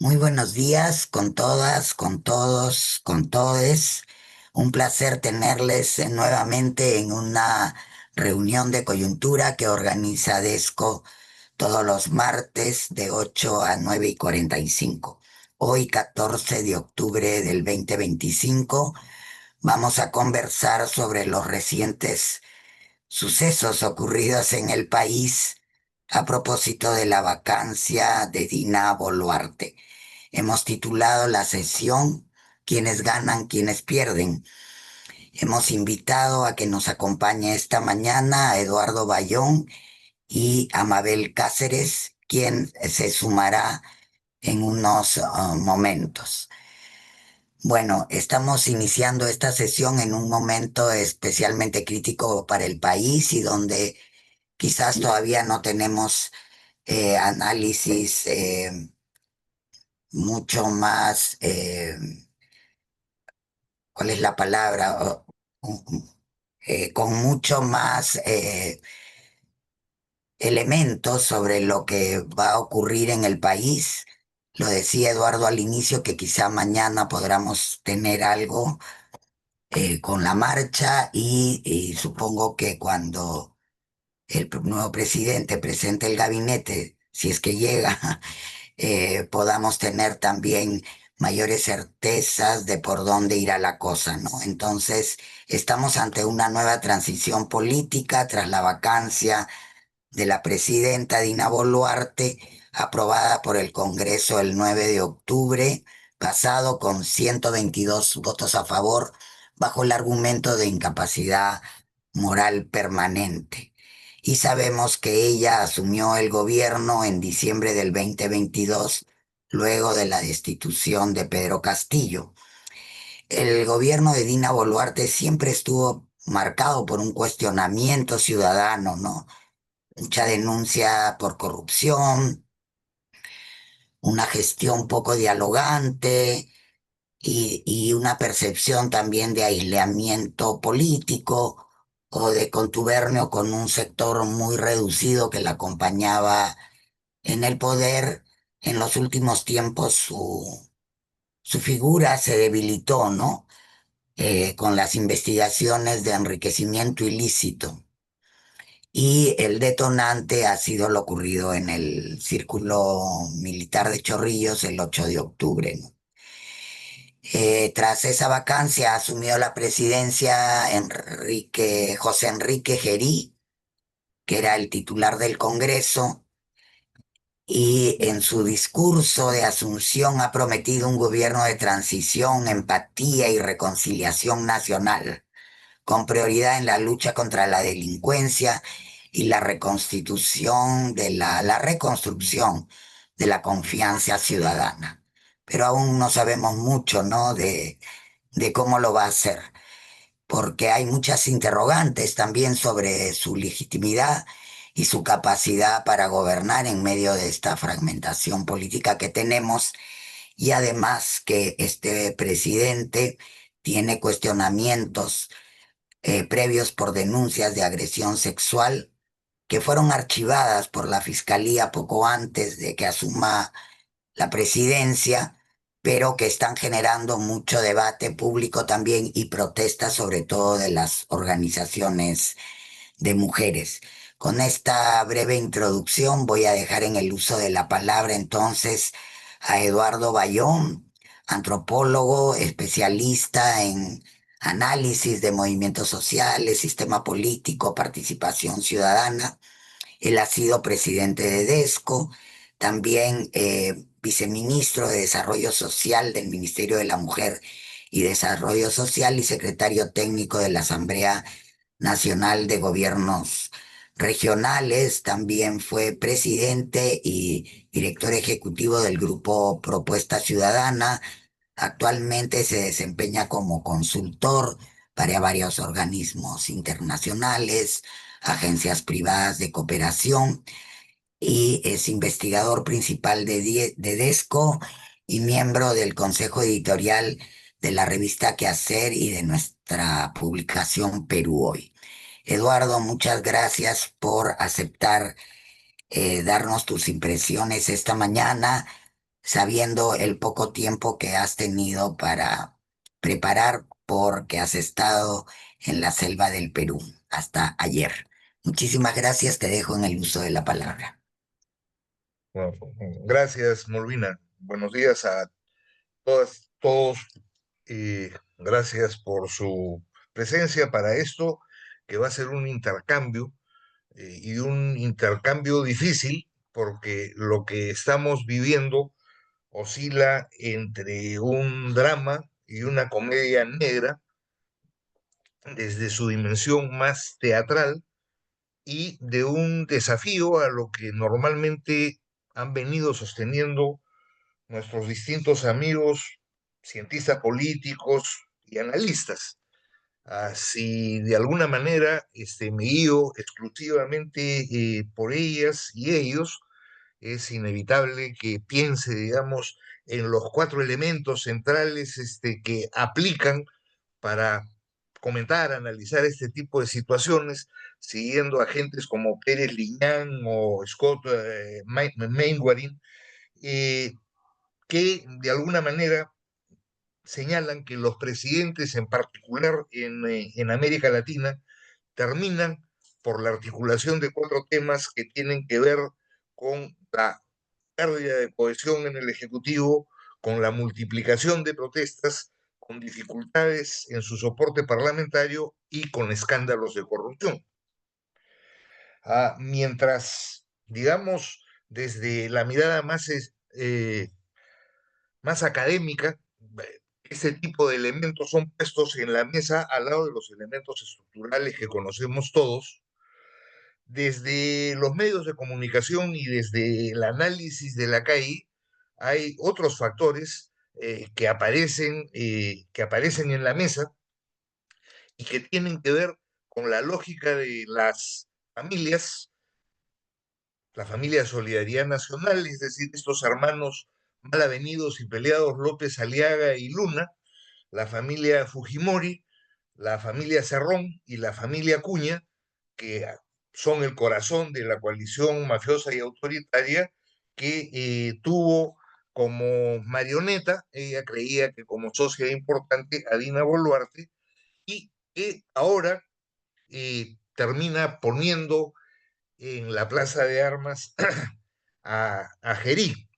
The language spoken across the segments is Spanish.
Muy buenos días con todas, con todos, con todes. Un placer tenerles nuevamente en una reunión de coyuntura que organiza DESCO todos los martes de 8 a 9:45. Hoy, 14 de octubre del 2025, vamos a conversar sobre los recientes sucesos ocurridos en el país a propósito de la vacancia de Dina Boluarte. Hemos titulado la sesión "¿Quiénes ganan, quiénes pierden?". Hemos invitado a que nos acompañe esta mañana a Eduardo Bayón y a Mabel Cáceres, quien se sumará en unos momentos. Bueno, estamos iniciando esta sesión en un momento especialmente crítico para el país y donde quizás todavía no tenemos análisis mucho más, ¿cuál es la palabra? Con mucho más elementos sobre lo que va a ocurrir en el país. Lo decía Eduardo al inicio, que quizá mañana podamos tener algo con la marcha y supongo que cuando el nuevo presidente presente el gabinete, si es que llega, podamos tener también mayores certezas de por dónde irá la cosa, ¿no? Entonces, estamos ante una nueva transición política tras la vacancia de la presidenta Dina Boluarte, aprobada por el Congreso el 9 de octubre pasado con 122 votos a favor, bajo el argumento de incapacidad moral permanente. Y sabemos que ella asumió el gobierno en diciembre del 2022, luego de la destitución de Pedro Castillo. El gobierno de Dina Boluarte siempre estuvo marcado por un cuestionamiento ciudadano, ¿no? Mucha denuncia por corrupción, una gestión poco dialogante y una percepción también de aislamiento político o de contubernio con un sector muy reducido que la acompañaba en el poder. En los últimos tiempos su figura se debilitó, ¿no? Con las investigaciones de enriquecimiento ilícito. Y el detonante ha sido lo ocurrido en el Círculo Militar de Chorrillos el 8 de octubre, ¿no? Tras esa vacancia asumió la presidencia José Enrique Gerí, que era el titular del Congreso, y en su discurso de asunción ha prometido un gobierno de transición, empatía y reconciliación nacional, con prioridad en la lucha contra la delincuencia y la reconstitución la reconstrucción de la confianza ciudadana. Pero aún no sabemos mucho, ¿no? De cómo lo va a hacer, porque hay muchas interrogantes también sobre su legitimidad y su capacidad para gobernar en medio de esta fragmentación política que tenemos, y además que este presidente tiene cuestionamientos previos por denuncias de agresión sexual que fueron archivadas por la Fiscalía poco antes de que asuma la presidencia, pero que están generando mucho debate público también y protesta sobre todo de las organizaciones de mujeres. Con esta breve introducción voy a dejar en el uso de la palabra entonces a Eduardo Bayón, antropólogo, especialista en análisis de movimientos sociales, sistema político, participación ciudadana. Él ha sido presidente de DESCO, también viceministro de Desarrollo Social del Ministerio de la Mujer y Desarrollo Social y secretario técnico de la Asamblea Nacional de Gobiernos Regionales. También fue presidente y director ejecutivo del grupo Propuesta Ciudadana. Actualmente se desempeña como consultor para varios organismos internacionales, agencias privadas de cooperación, y es investigador principal de DESCO y miembro del consejo editorial de la revista Quehacer y de nuestra publicación Perú Hoy. Eduardo, muchas gracias por aceptar darnos tus impresiones esta mañana. sabiendo el poco tiempo que has tenido para preparar porque has estado en la selva del Perú hasta ayer. Muchísimas gracias, te dejo en el uso de la palabra. Bueno, gracias, Molvina. Buenos días a todas, todos. Gracias por su presencia para esto, que va a ser un intercambio, y un intercambio difícil, porque lo que estamos viviendo oscila entre un drama y una comedia negra desde su dimensión más teatral y de un desafío a lo que normalmente han venido sosteniendo nuestros distintos amigos, cientistas políticos y analistas. Si de alguna manera me guío exclusivamente por ellas y ellos, es inevitable que piense, digamos, en los cuatro elementos centrales que aplican para comentar, analizar este tipo de situaciones, siguiendo a gentes como Pérez Liñán o Scott Mainwaring, eh, que de alguna manera señalan que los presidentes, en particular en América Latina, terminan por la articulación de cuatro temas que tienen que ver con la pérdida de cohesión en el Ejecutivo, con la multiplicación de protestas, con dificultades en su soporte parlamentario y con escándalos de corrupción. Mientras, digamos, desde la mirada más académica, este tipo de elementos son puestos en la mesa al lado de los elementos estructurales que conocemos todos. Desde los medios de comunicación y desde el análisis de la calle, hay otros factores que aparecen en la mesa y que tienen que ver con la lógica de las familias, la familia de Solidaridad Nacional, es decir, estos hermanos mal avenidos y peleados López Aliaga y Luna, la familia Fujimori, la familia Cerrón y la familia Acuña, que son el corazón de la coalición mafiosa y autoritaria que tuvo como marioneta, ella creía que como socia importante, a Dina Boluarte, y que ahora termina poniendo en la plaza de armas a Gerí.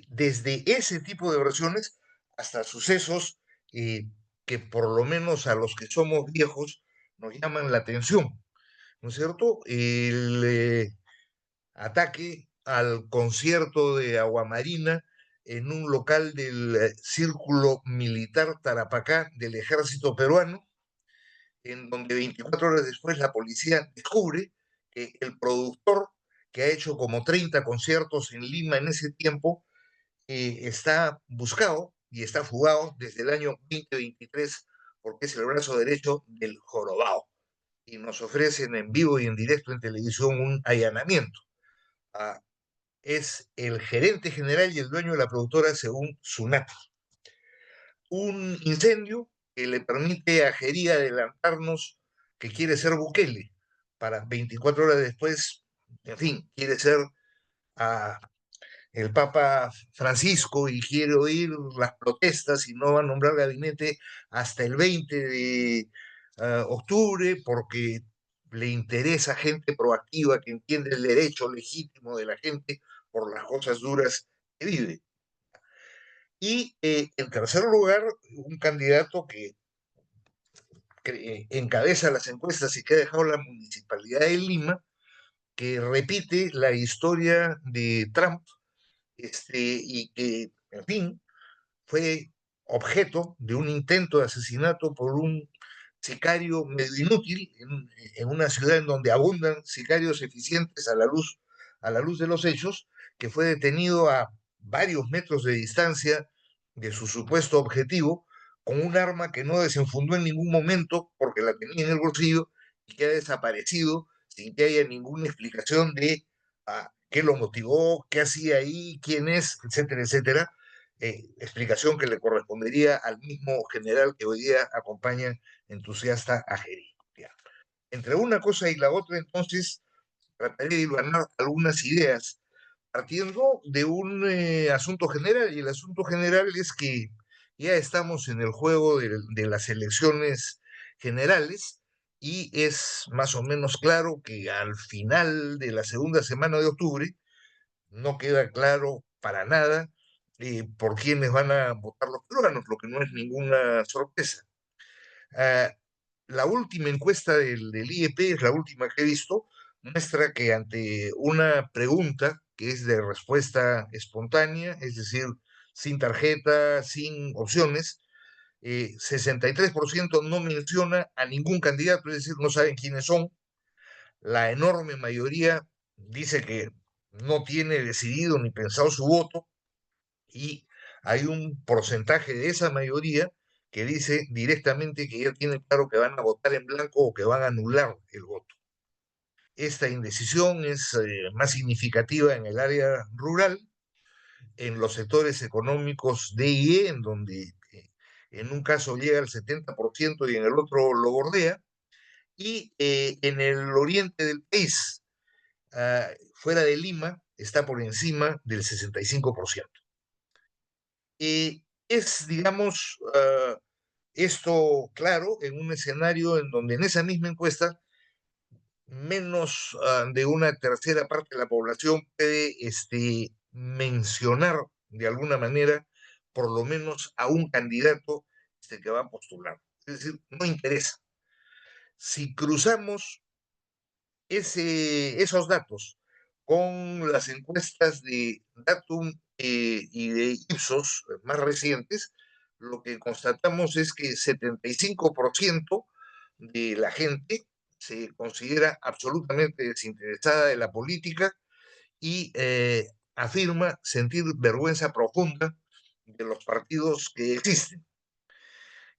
Desde ese tipo de versiones hasta sucesos eh, que por lo menos a los que somos viejos nos llaman la atención, ¿no es cierto? El ataque al concierto de Aguamarina en un local del Círculo Militar Tarapacá del Ejército Peruano, en donde 24 horas después la policía descubre que el productor, que ha hecho como 30 conciertos en Lima en ese tiempo, está buscado y está fugado desde el año 2023 porque es el brazo derecho del jorobado. Y nos ofrecen en vivo y en directo en televisión un allanamiento. Ah, es el gerente general y el dueño de la productora según SUNAT. Un incendio que le permite a Gerí adelantarnos que quiere ser Bukele para 24 horas después, en fin, quiere ser a el Papa Francisco y quiere oír las protestas y no va a nombrar gabinete hasta el 20 de octubre porque le interesa gente proactiva que entiende el derecho legítimo de la gente por las cosas duras que vive. Y en tercer lugar, un candidato que encabeza las encuestas y que ha dejado la municipalidad de Lima, que repite la historia de Trump, y que, en fin, fue objeto de un intento de asesinato por un sicario medio inútil en una ciudad en donde abundan sicarios eficientes a la luz de los hechos, que fue detenido a varios metros de distancia de su supuesto objetivo con un arma que no desenfundó en ningún momento porque la tenía en el bolsillo y que ha desaparecido sin que haya ninguna explicación de qué lo motivó, qué hacía ahí, quién es, etcétera, etcétera. Explicación que le correspondería al mismo general que hoy día acompaña entusiasta a Jerry. Entre una cosa y la otra, entonces, trataré de ganar algunas ideas partiendo de un asunto general, y el asunto general es que ya estamos en el juego de las elecciones generales y es más o menos claro que al final de la segunda semana de octubre no queda claro para nada por quiénes van a votar los peruanos, lo que no es ninguna sorpresa. Ah, la última encuesta del IEP, es la última que he visto, muestra que ante una pregunta que es de respuesta espontánea, es decir, sin tarjeta, sin opciones, 63% no menciona a ningún candidato, es decir, no saben quiénes son. La enorme mayoría dice que no tiene decidido ni pensado su voto y hay un porcentaje de esa mayoría que dice directamente que ya tiene claro que van a votar en blanco o que van a anular el voto. Esta indecisión es más significativa en el área rural, en los sectores económicos D y E, en donde en un caso llega al 70% y en el otro lo bordea, y en el oriente del país, fuera de Lima, está por encima del 65%. Es, digamos, esto claro en un escenario en donde en esa misma encuesta menos de una tercera parte de la población puede mencionar de alguna manera por lo menos a un candidato que va a postular. Es decir, no interesa. Si cruzamos esos datos con las encuestas de Datum y de Ipsos más recientes, lo que constatamos es que 75% de la gente se considera absolutamente desinteresada de la política y afirma sentir vergüenza profunda de los partidos que existen.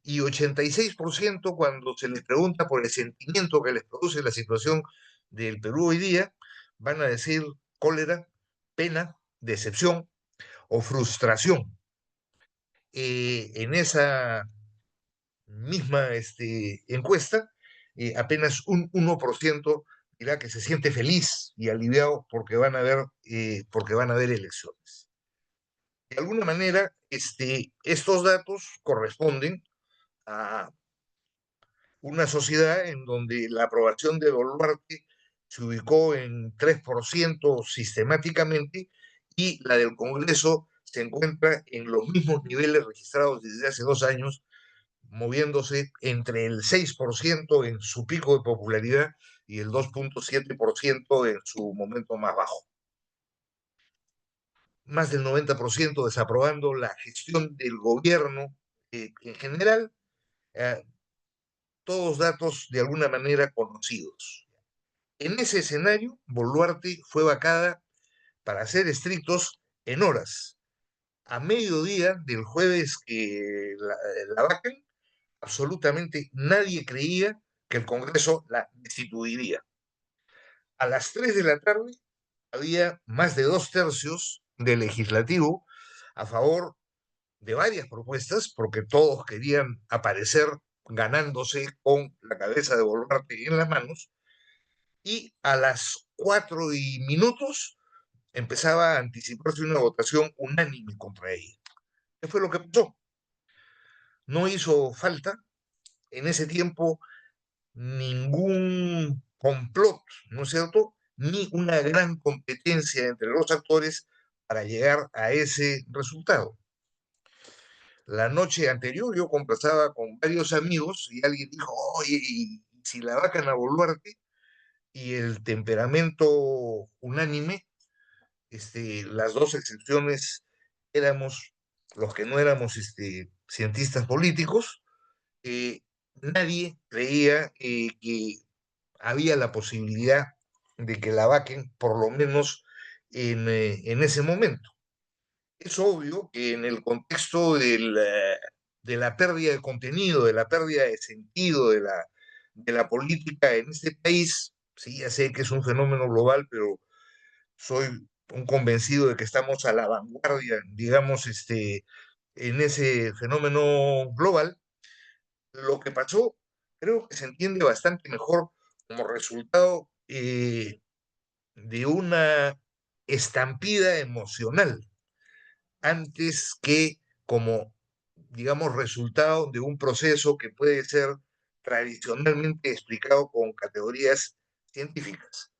Y 86% cuando se les pregunta por el sentimiento que les produce la situación del Perú hoy día, van a decir cólera, pena, decepción o frustración. En esa misma encuesta, apenas un 1% dirá que se siente feliz y aliviado porque van a haber elecciones. De alguna manera, estos datos corresponden a una sociedad en donde la aprobación de Boluarte se ubicó en 3% sistemáticamente y la del Congreso se encuentra en los mismos niveles registrados desde hace 2 años, moviéndose entre el 6% en su pico de popularidad y el 2,7% en su momento más bajo. Más del 90% desaprobando la gestión del gobierno en general, eh, todos datos de alguna manera conocidos. En ese escenario, Boluarte fue vacada, para ser estrictos, en horas. A mediodía del jueves que la vacan, absolutamente nadie creía que el Congreso la destituiría. A las 3 de la tarde había más de 2/3 del legislativo a favor de varias propuestas, porque todos querían aparecer ganándose con la cabeza de Boluarte en las manos, y a las 4:00 empezaba a anticiparse una votación unánime contra ella. ¿Qué fue lo que pasó? No hizo falta en ese tiempo ningún complot, ¿no es cierto? Ni una gran competencia entre los actores para llegar a ese resultado. La noche anterior yo conversaba con varios amigos y alguien dijo, oye, ¿y si la vacan a Boluarte? Y el temperamento unánime, las dos excepciones éramos los que no éramos cientistas políticos. Nadie creía que había la posibilidad de que la vaquen, por lo menos en ese momento. Es obvio que en el contexto de la pérdida de contenido, de la pérdida de sentido de la política en este país, sí, ya sé que es un fenómeno global, pero soy un convencido de que estamos a la vanguardia, digamos, en ese fenómeno global. Lo que pasó creo que se entiende bastante mejor como resultado de una estampida emocional, antes que como, digamos, resultado de un proceso que puede ser tradicionalmente explicado con categorías científicas.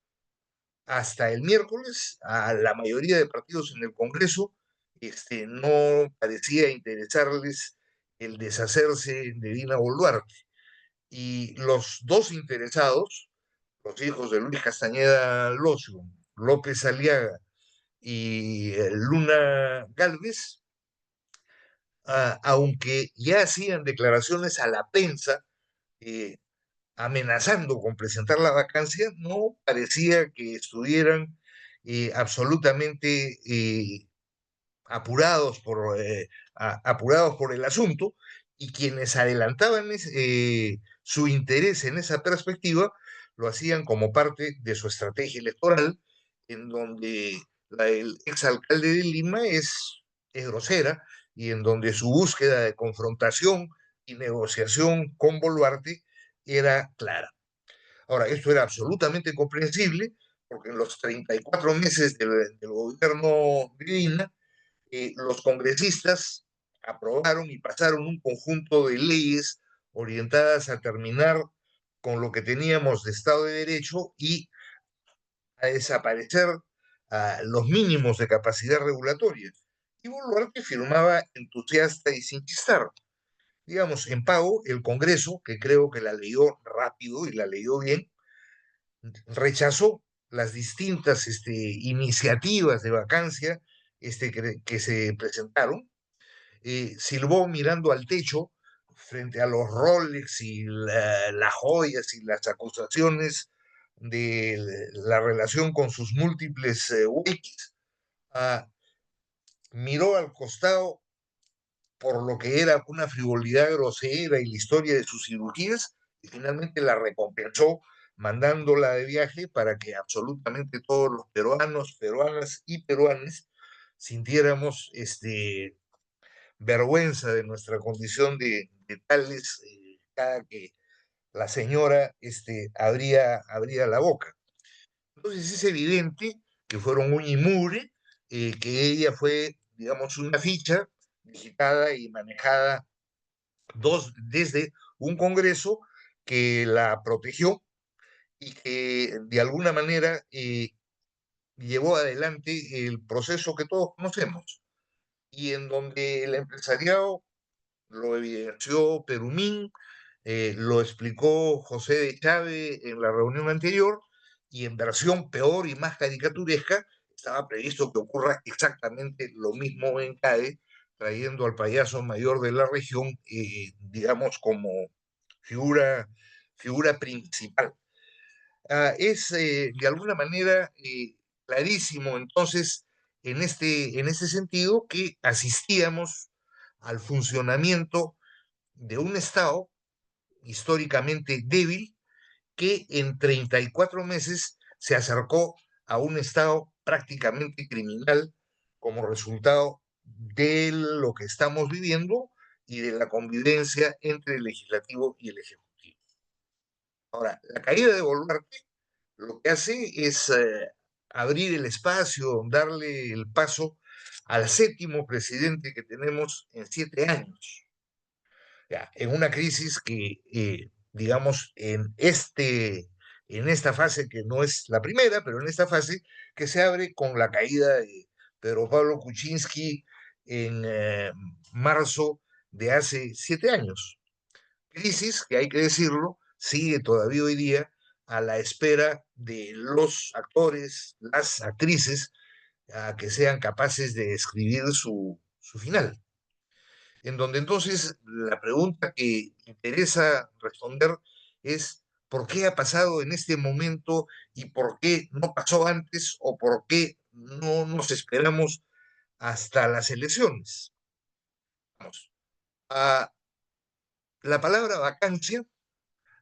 Hasta el miércoles, a la mayoría de partidos en el Congreso no parecía interesarles el deshacerse de Dina Boluarte. Y los dos interesados, los hijos de Luis Castañeda Locio, López Aliaga y Luna Galvez, aunque ya hacían declaraciones a la prensa eh, amenazando con presentar la vacancia, no parecía que estuvieran absolutamente apurados por el asunto, y quienes adelantaban su interés en esa perspectiva lo hacían como parte de su estrategia electoral, en donde el exalcalde de Lima es grosera, y en donde su búsqueda de confrontación y negociación con Boluarte era clara. Ahora, esto era absolutamente comprensible, porque en los 34 meses del gobierno de Lima, los congresistas aprobaron y pasaron un conjunto de leyes orientadas a terminar con lo que teníamos de Estado de Derecho y a desaparecer los mínimos de capacidad regulatoria. Y Boluarte firmaba entusiasta y sin chistar. Digamos, en pago, el Congreso, que creo que la leyó rápido y la leyó bien, rechazó las distintas iniciativas de vacancia que se presentaron, silbó mirando al techo frente a los Rolex y las joyas y las acusaciones de la relación con sus múltiples wikis, miró al costado por lo que era una frivolidad grosera y la historia de sus cirugías, y finalmente la recompensó mandándola de viaje para que absolutamente todos los peruanos, peruanas y peruanes sintiéramos vergüenza de nuestra condición de tales cada que la señora abría la boca. Entonces es evidente que fueron un imure, que ella fue, digamos, una ficha digitada y manejada desde un Congreso que la protegió y que de alguna manera llevó adelante el proceso que todos conocemos, y en donde el empresariado lo evidenció Perumín, lo explicó José de Chávez en la reunión anterior, y en versión peor y más caricaturesca estaba previsto que ocurra exactamente lo mismo en CADE, trayendo al payaso mayor de la región, digamos, como figura, figura principal. Es de alguna manera clarísimo entonces en este sentido que asistíamos al funcionamiento de un Estado históricamente débil, que en 34 meses se acercó a un Estado prácticamente criminal como resultado de lo que estamos viviendo y de la convivencia entre el legislativo y el ejecutivo. Ahora, la caída de Boluarte lo que hace es abrir el espacio, darle el paso al séptimo presidente que tenemos en 7 años. Ya, en una crisis que, digamos, en esta fase, que no es la primera, pero en esta fase que se abre con la caída de Pedro Pablo Kuczynski en marzo de hace 7 años. Crisis que, hay que decirlo, sigue todavía hoy día a la espera de los actores, las actrices, a que sean capaces de escribir su final. En donde entonces la pregunta que interesa responder es: ¿por qué ha pasado en este momento y por qué no pasó antes, o por qué no nos esperamos hasta las elecciones? Vamos. Ah, la palabra vacancia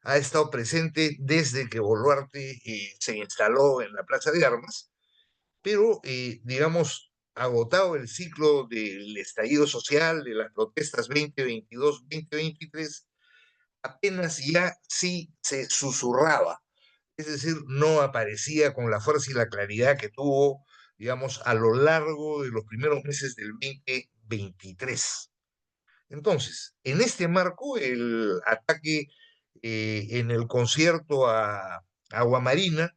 ha estado presente desde que Boluarte se instaló en la Plaza de Armas, pero, digamos, agotado el ciclo del estallido social, de las protestas 2022-2023, apenas ya sí se susurraba, es decir, no aparecía con la fuerza y la claridad que tuvo digamos, a lo largo de los primeros meses del 2023. Entonces, en este marco, el ataque en el concierto a Aguamarina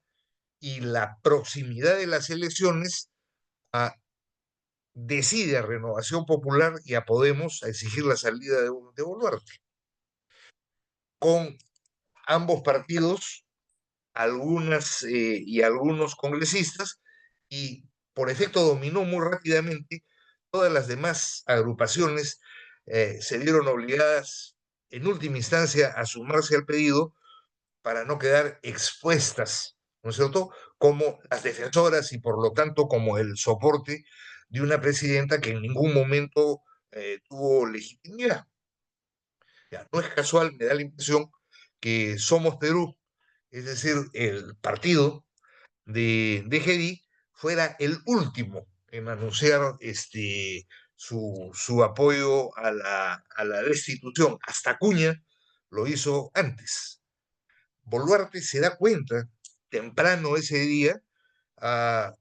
y la proximidad de las elecciones decide a Renovación Popular y a Podemos a exigir la salida de Boluarte, con ambos partidos, algunas y algunos congresistas, y por efecto dominó muy rápidamente, todas las demás agrupaciones se vieron obligadas en última instancia a sumarse al pedido para no quedar expuestas, ¿no es cierto?, como las defensoras y por lo tanto como el soporte de una presidenta que en ningún momento tuvo legitimidad. Ya, no es casual, me da la impresión que Somos Perú, es decir, el partido de Gedi, fuera el último en anunciar su apoyo a la destitución. Hasta Acuña lo hizo antes. Boluarte se da cuenta temprano ese día ah,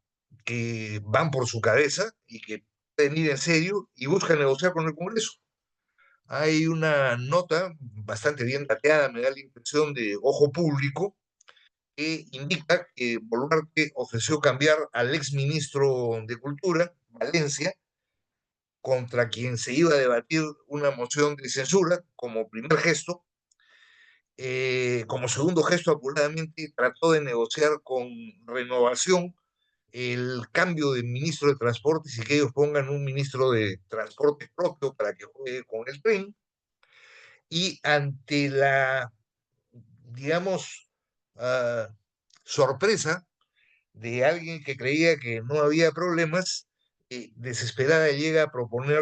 que van por su cabeza y que pueden ir en serio y busca negociar con el Congreso. Hay una nota bastante bien dateada, me da la impresión de Ojo Público, que indica que Boluarte ofreció cambiar al exministro de Cultura, Valencia, contra quien se iba a debatir una moción de censura como primer gesto. Como segundo gesto, apuradamente trató de negociar con Renovación el cambio de ministro de Transportes y que ellos pongan un ministro de Transportes propio para que juegue con el tren. Y ante la, digamos, uh, sorpresa de alguien que creía que no había problemas, desesperada llega a proponer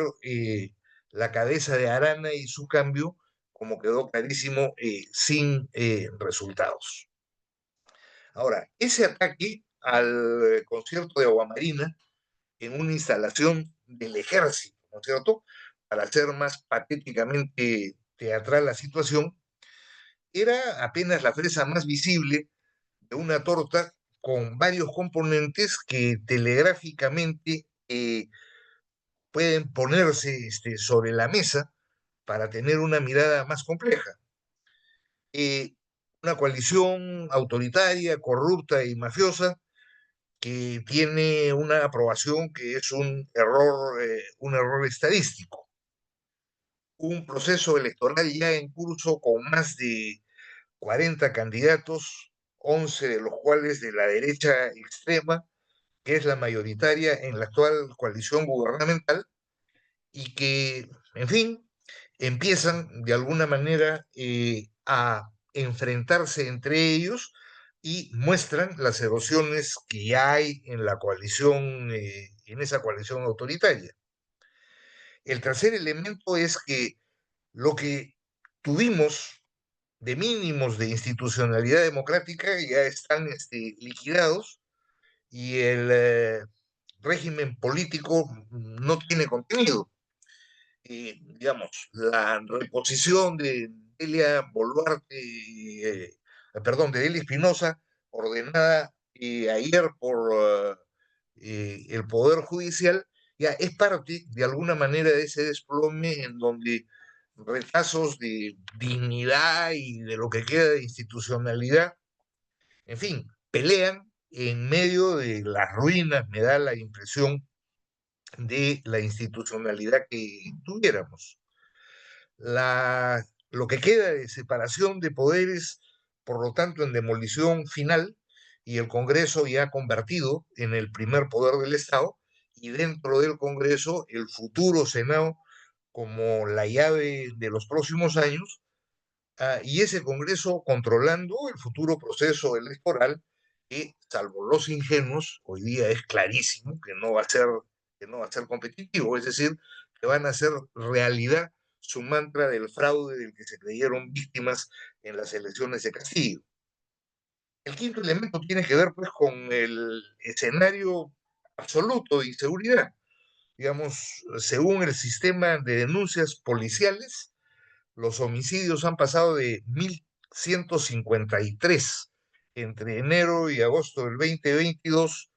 la cabeza de Arana y su cambio, como quedó clarísimo, sin resultados. Ahora, ese ataque al concierto de Aguamarina en una instalación del ejército, ¿no es cierto?, para hacer más patéticamente teatral la situación, era apenas la fresa más visible de una torta con varios componentes que telegráficamente pueden ponerse sobre la mesa para tener una mirada más compleja. Eh, una coalición autoritaria, corrupta y mafiosa que tiene una aprobación que es un error estadístico. Un proceso electoral ya en curso con más de 40 candidatos, 11 de los cuales de la derecha extrema, que es la mayoritaria en la actual coalición gubernamental, y que, en fin, empiezan de alguna manera a enfrentarse entre ellos y muestran las erosiones que hay en la coalición, en esa coalición autoritaria. El tercer elemento es que lo que tuvimos de mínimos de institucionalidad democrática ya están liquidados y el régimen político no tiene contenido. Digamos, la reposición de Delia Boluarte, perdón, de Delia Espinosa, ordenada ayer por el Poder Judicial, ya es parte, de alguna manera, de ese desplome en donde retazos de dignidad y de lo que queda de institucionalidad, en fin, pelean en medio de las ruinas, me da la impresión, de la institucionalidad que tuviéramos. Lo que queda de separación de poderes, por lo tanto, en demolición final, y el Congreso ya convertido en el primer poder del Estado, y dentro del Congreso el futuro Senado como la llave de los próximos años, y ese Congreso controlando el futuro proceso electoral, que, salvo los ingenuos, hoy día es clarísimo que no va a ser competitivo, es decir, que van a hacer realidad su mantra del fraude del que se creyeron víctimas en las elecciones de Castillo. El quinto elemento tiene que ver pues con el escenario absoluto de inseguridad. Digamos, según el sistema de denuncias policiales, los homicidios han pasado de 1.153 entre enero y agosto del 2022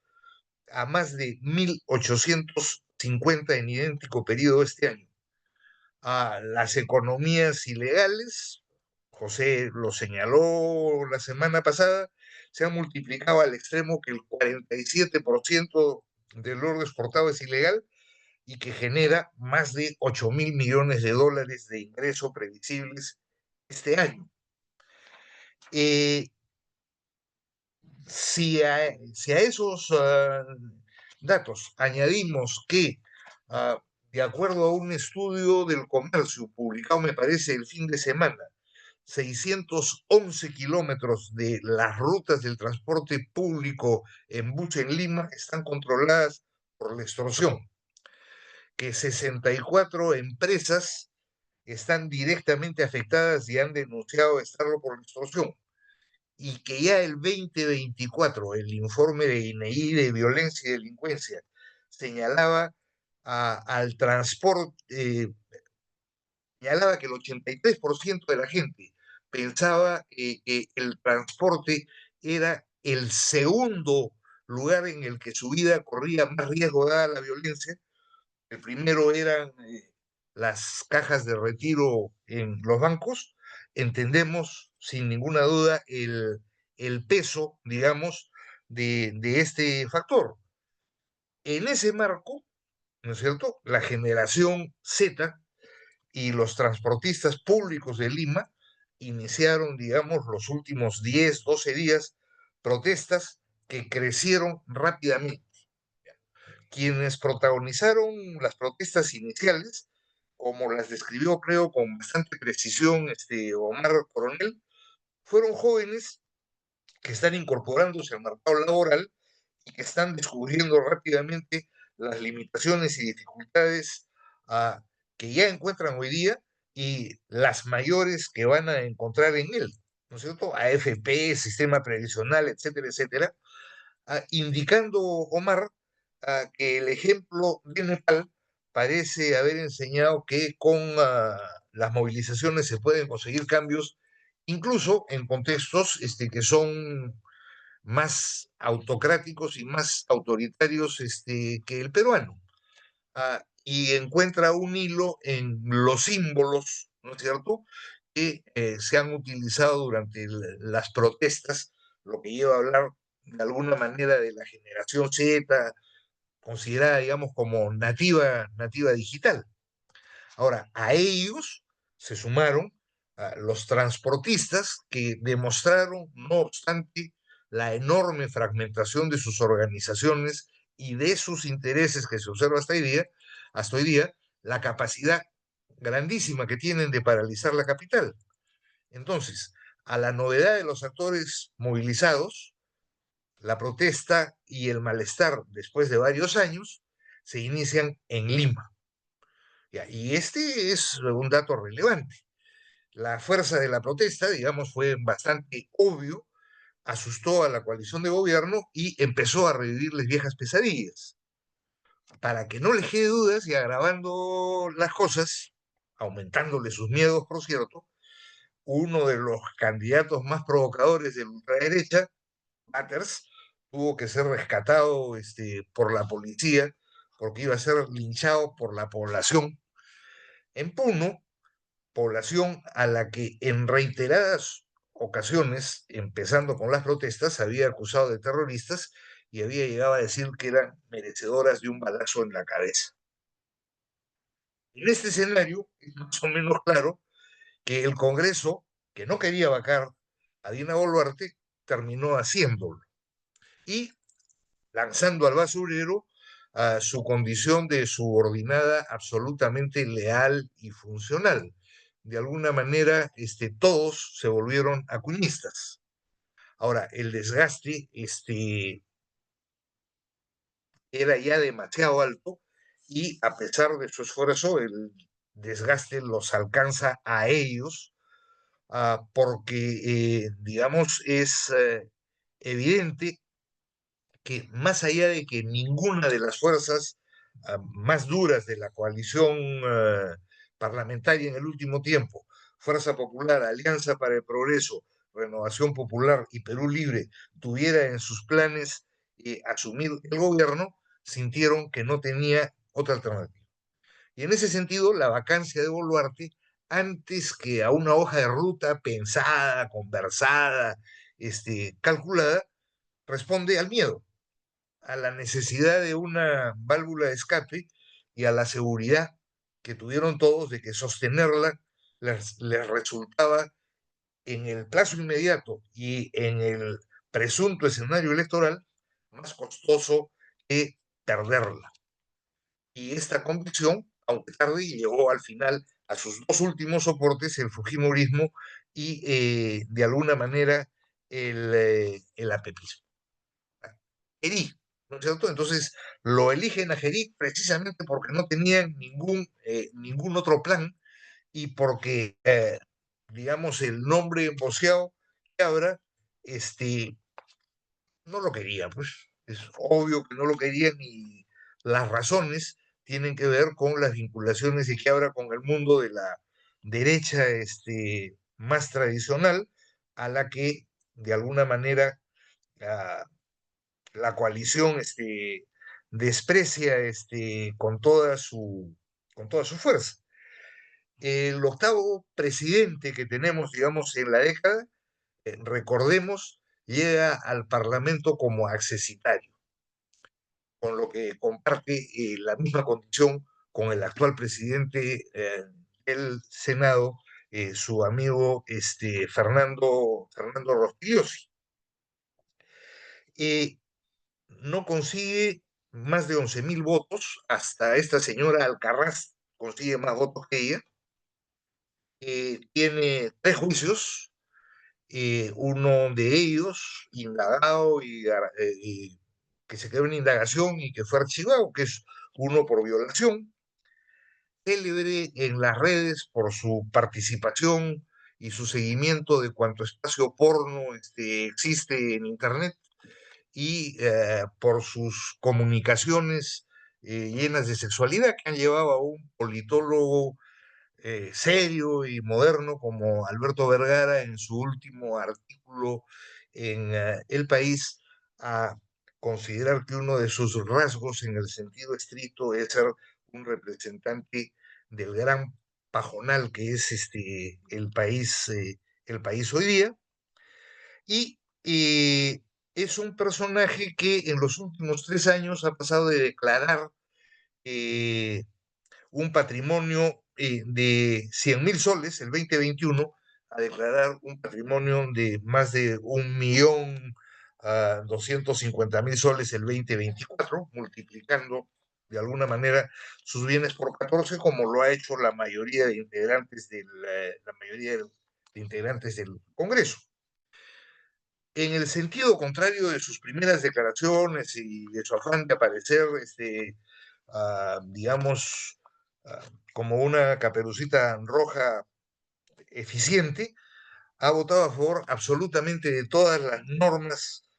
a más de 1.850 en idéntico periodo este año. A las economías ilegales, José lo señaló la semana pasada, se han multiplicado al extremo que el 47% del oro exportado es ilegal y que genera más de 8.000 millones de dólares de ingresos previsibles este año. Eh, si a esos datos añadimos que, de acuerdo a un estudio del comercio publicado, me parece, el fin de semana, 611 kilómetros de las rutas del transporte público en bus en Lima están controladas por la extorsión, que 64 empresas están directamente afectadas y han denunciado estarlo por la extorsión, y que ya el 2024, el informe de INEGI de violencia y delincuencia señalaba al transporte, señalaba que el 83% de la gente pensaba que el transporte era el segundo lugar en el que su vida corría más riesgo dada la violencia. El primero eran las cajas de retiro en los bancos. Entendemos sin ninguna duda el peso, digamos, de este factor. En ese marco, ¿no es cierto? La generación Z y los transportistas públicos de Lima iniciaron, digamos, los últimos 10, 12 días protestas que crecieron rápidamente. Quienes protagonizaron las protestas iniciales, como las describió, creo, con bastante precisión Omar Coronel, fueron jóvenes que están incorporándose al mercado laboral y que están descubriendo rápidamente las limitaciones y dificultades que ya encuentran hoy día y las mayores que van a encontrar en él, ¿no es cierto? AFP, sistema previsional, etcétera, etcétera, indicando, Omar, que el ejemplo de Nepal parece haber enseñado que con las movilizaciones se pueden conseguir cambios, incluso en contextos que son más autocráticos y más autoritarios que el peruano. Y encuentra un hilo en los símbolos, ¿no es cierto?, que se han utilizado durante las protestas, lo que lleva a hablar de alguna manera de la generación Z, considerada, digamos, como nativa digital. Ahora, a ellos se sumaron los transportistas que demostraron, no obstante, la enorme fragmentación de sus organizaciones y de sus intereses que se observa hasta hoy día, la capacidad grandísima que tienen de paralizar la capital. Entonces, a la novedad de los actores movilizados, la protesta y el malestar después de varios años se inician en Lima. Y este es un dato relevante. La fuerza de la protesta, digamos, fue bastante obvio, asustó a la coalición de gobierno y empezó a revivirles viejas pesadillas. Para que no les quede dudas y agravando las cosas, aumentándole sus miedos, por cierto, uno de los candidatos más provocadores de la ultraderecha, Matters, tuvo que ser rescatado por la policía porque iba a ser linchado por la población en Puno, población a la que en reiteradas ocasiones, empezando con las protestas, había acusado de terroristas y había llegado a decir que eran merecedoras de un balazo en la cabeza. En este escenario es más o menos claro que el Congreso, que no quería vacar a Dina Boluarte, terminó haciéndolo y lanzando al basurero a su condición de subordinada absolutamente leal y funcional. De alguna manera, todos se volvieron acuñistas. Ahora, el desgaste era ya demasiado alto y a pesar de su esfuerzo, el desgaste los alcanza a ellos porque, digamos, es evidente que más allá de que ninguna de las fuerzas más duras de la coalición parlamentaria en el último tiempo, Fuerza Popular, Alianza para el Progreso, Renovación Popular y Perú Libre, tuviera en sus planes asumir el gobierno, sintieron que no tenía otra alternativa. Y en ese sentido, la vacancia de Boluarte, antes que a una hoja de ruta pensada, conversada, calculada, responde al miedo, a la necesidad de una válvula de escape y a la seguridad que tuvieron todos de que sostenerla les resultaba en el plazo inmediato y en el presunto escenario electoral más costoso que perderla. Y esta convicción, aunque tarde, llegó al final a sus dos últimos soportes, el Fujimorismo y de alguna manera el apepismo. Gerí, ¿no es cierto? Entonces lo eligen a Gerí precisamente porque no tenían ningún otro plan y porque, digamos, el nombre emboceado que ahora, no lo quería, pues es obvio que no lo querían y las razones tienen que ver con las vinculaciones de Quiabra con el mundo de la derecha más tradicional, a la que de alguna manera la coalición desprecia con toda su fuerza. El octavo presidente que tenemos, digamos, en la década, recordemos, llega al Parlamento como accesitario, con lo que comparte la misma condición con el actual presidente del Senado, su amigo Fernando Rospigliosi. No consigue más de 11.000 votos, hasta esta señora Alcarraz consigue más votos que ella. Tiene tres juicios, uno de ellos indagado y que se quedó en indagación y que fue archivado, que es uno por violación, célebre en las redes por su participación y su seguimiento de cuanto espacio porno existe en Internet y por sus comunicaciones llenas de sexualidad que han llevado a un politólogo serio y moderno como Alberto Vergara en su último artículo en El País a considerar que uno de sus rasgos en el sentido estricto es ser un representante del gran pajonal que es el país hoy día y es un personaje que en los últimos 3 años ha pasado de declarar eh, un patrimonio de 100.000 soles el 2021 a declarar un patrimonio de más de 1.250.000 soles el 2024, multiplicando de alguna manera sus bienes por 14, como lo ha hecho la mayoría de integrantes de integrantes del Congreso. En el sentido contrario de sus primeras declaraciones y de su afán de aparecer, digamos, ah, como una caperucita roja eficiente, ha votado a favor absolutamente de todas las normas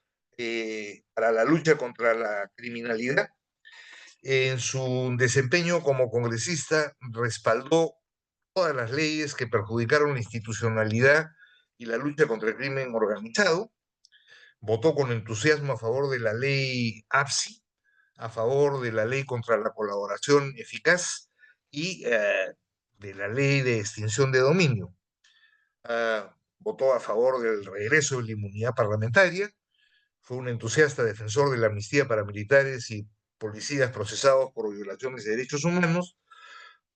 para la lucha contra la criminalidad. En su desempeño como congresista, respaldó todas las leyes que perjudicaron la institucionalidad y la lucha contra el crimen organizado. Votó con entusiasmo a favor de la ley APSI, a favor de la ley contra la colaboración eficaz y de la ley de extinción de dominio. Votó a favor del regreso de la inmunidad parlamentaria, fue un entusiasta defensor de la amnistía para militares y policías procesados por violaciones de derechos humanos,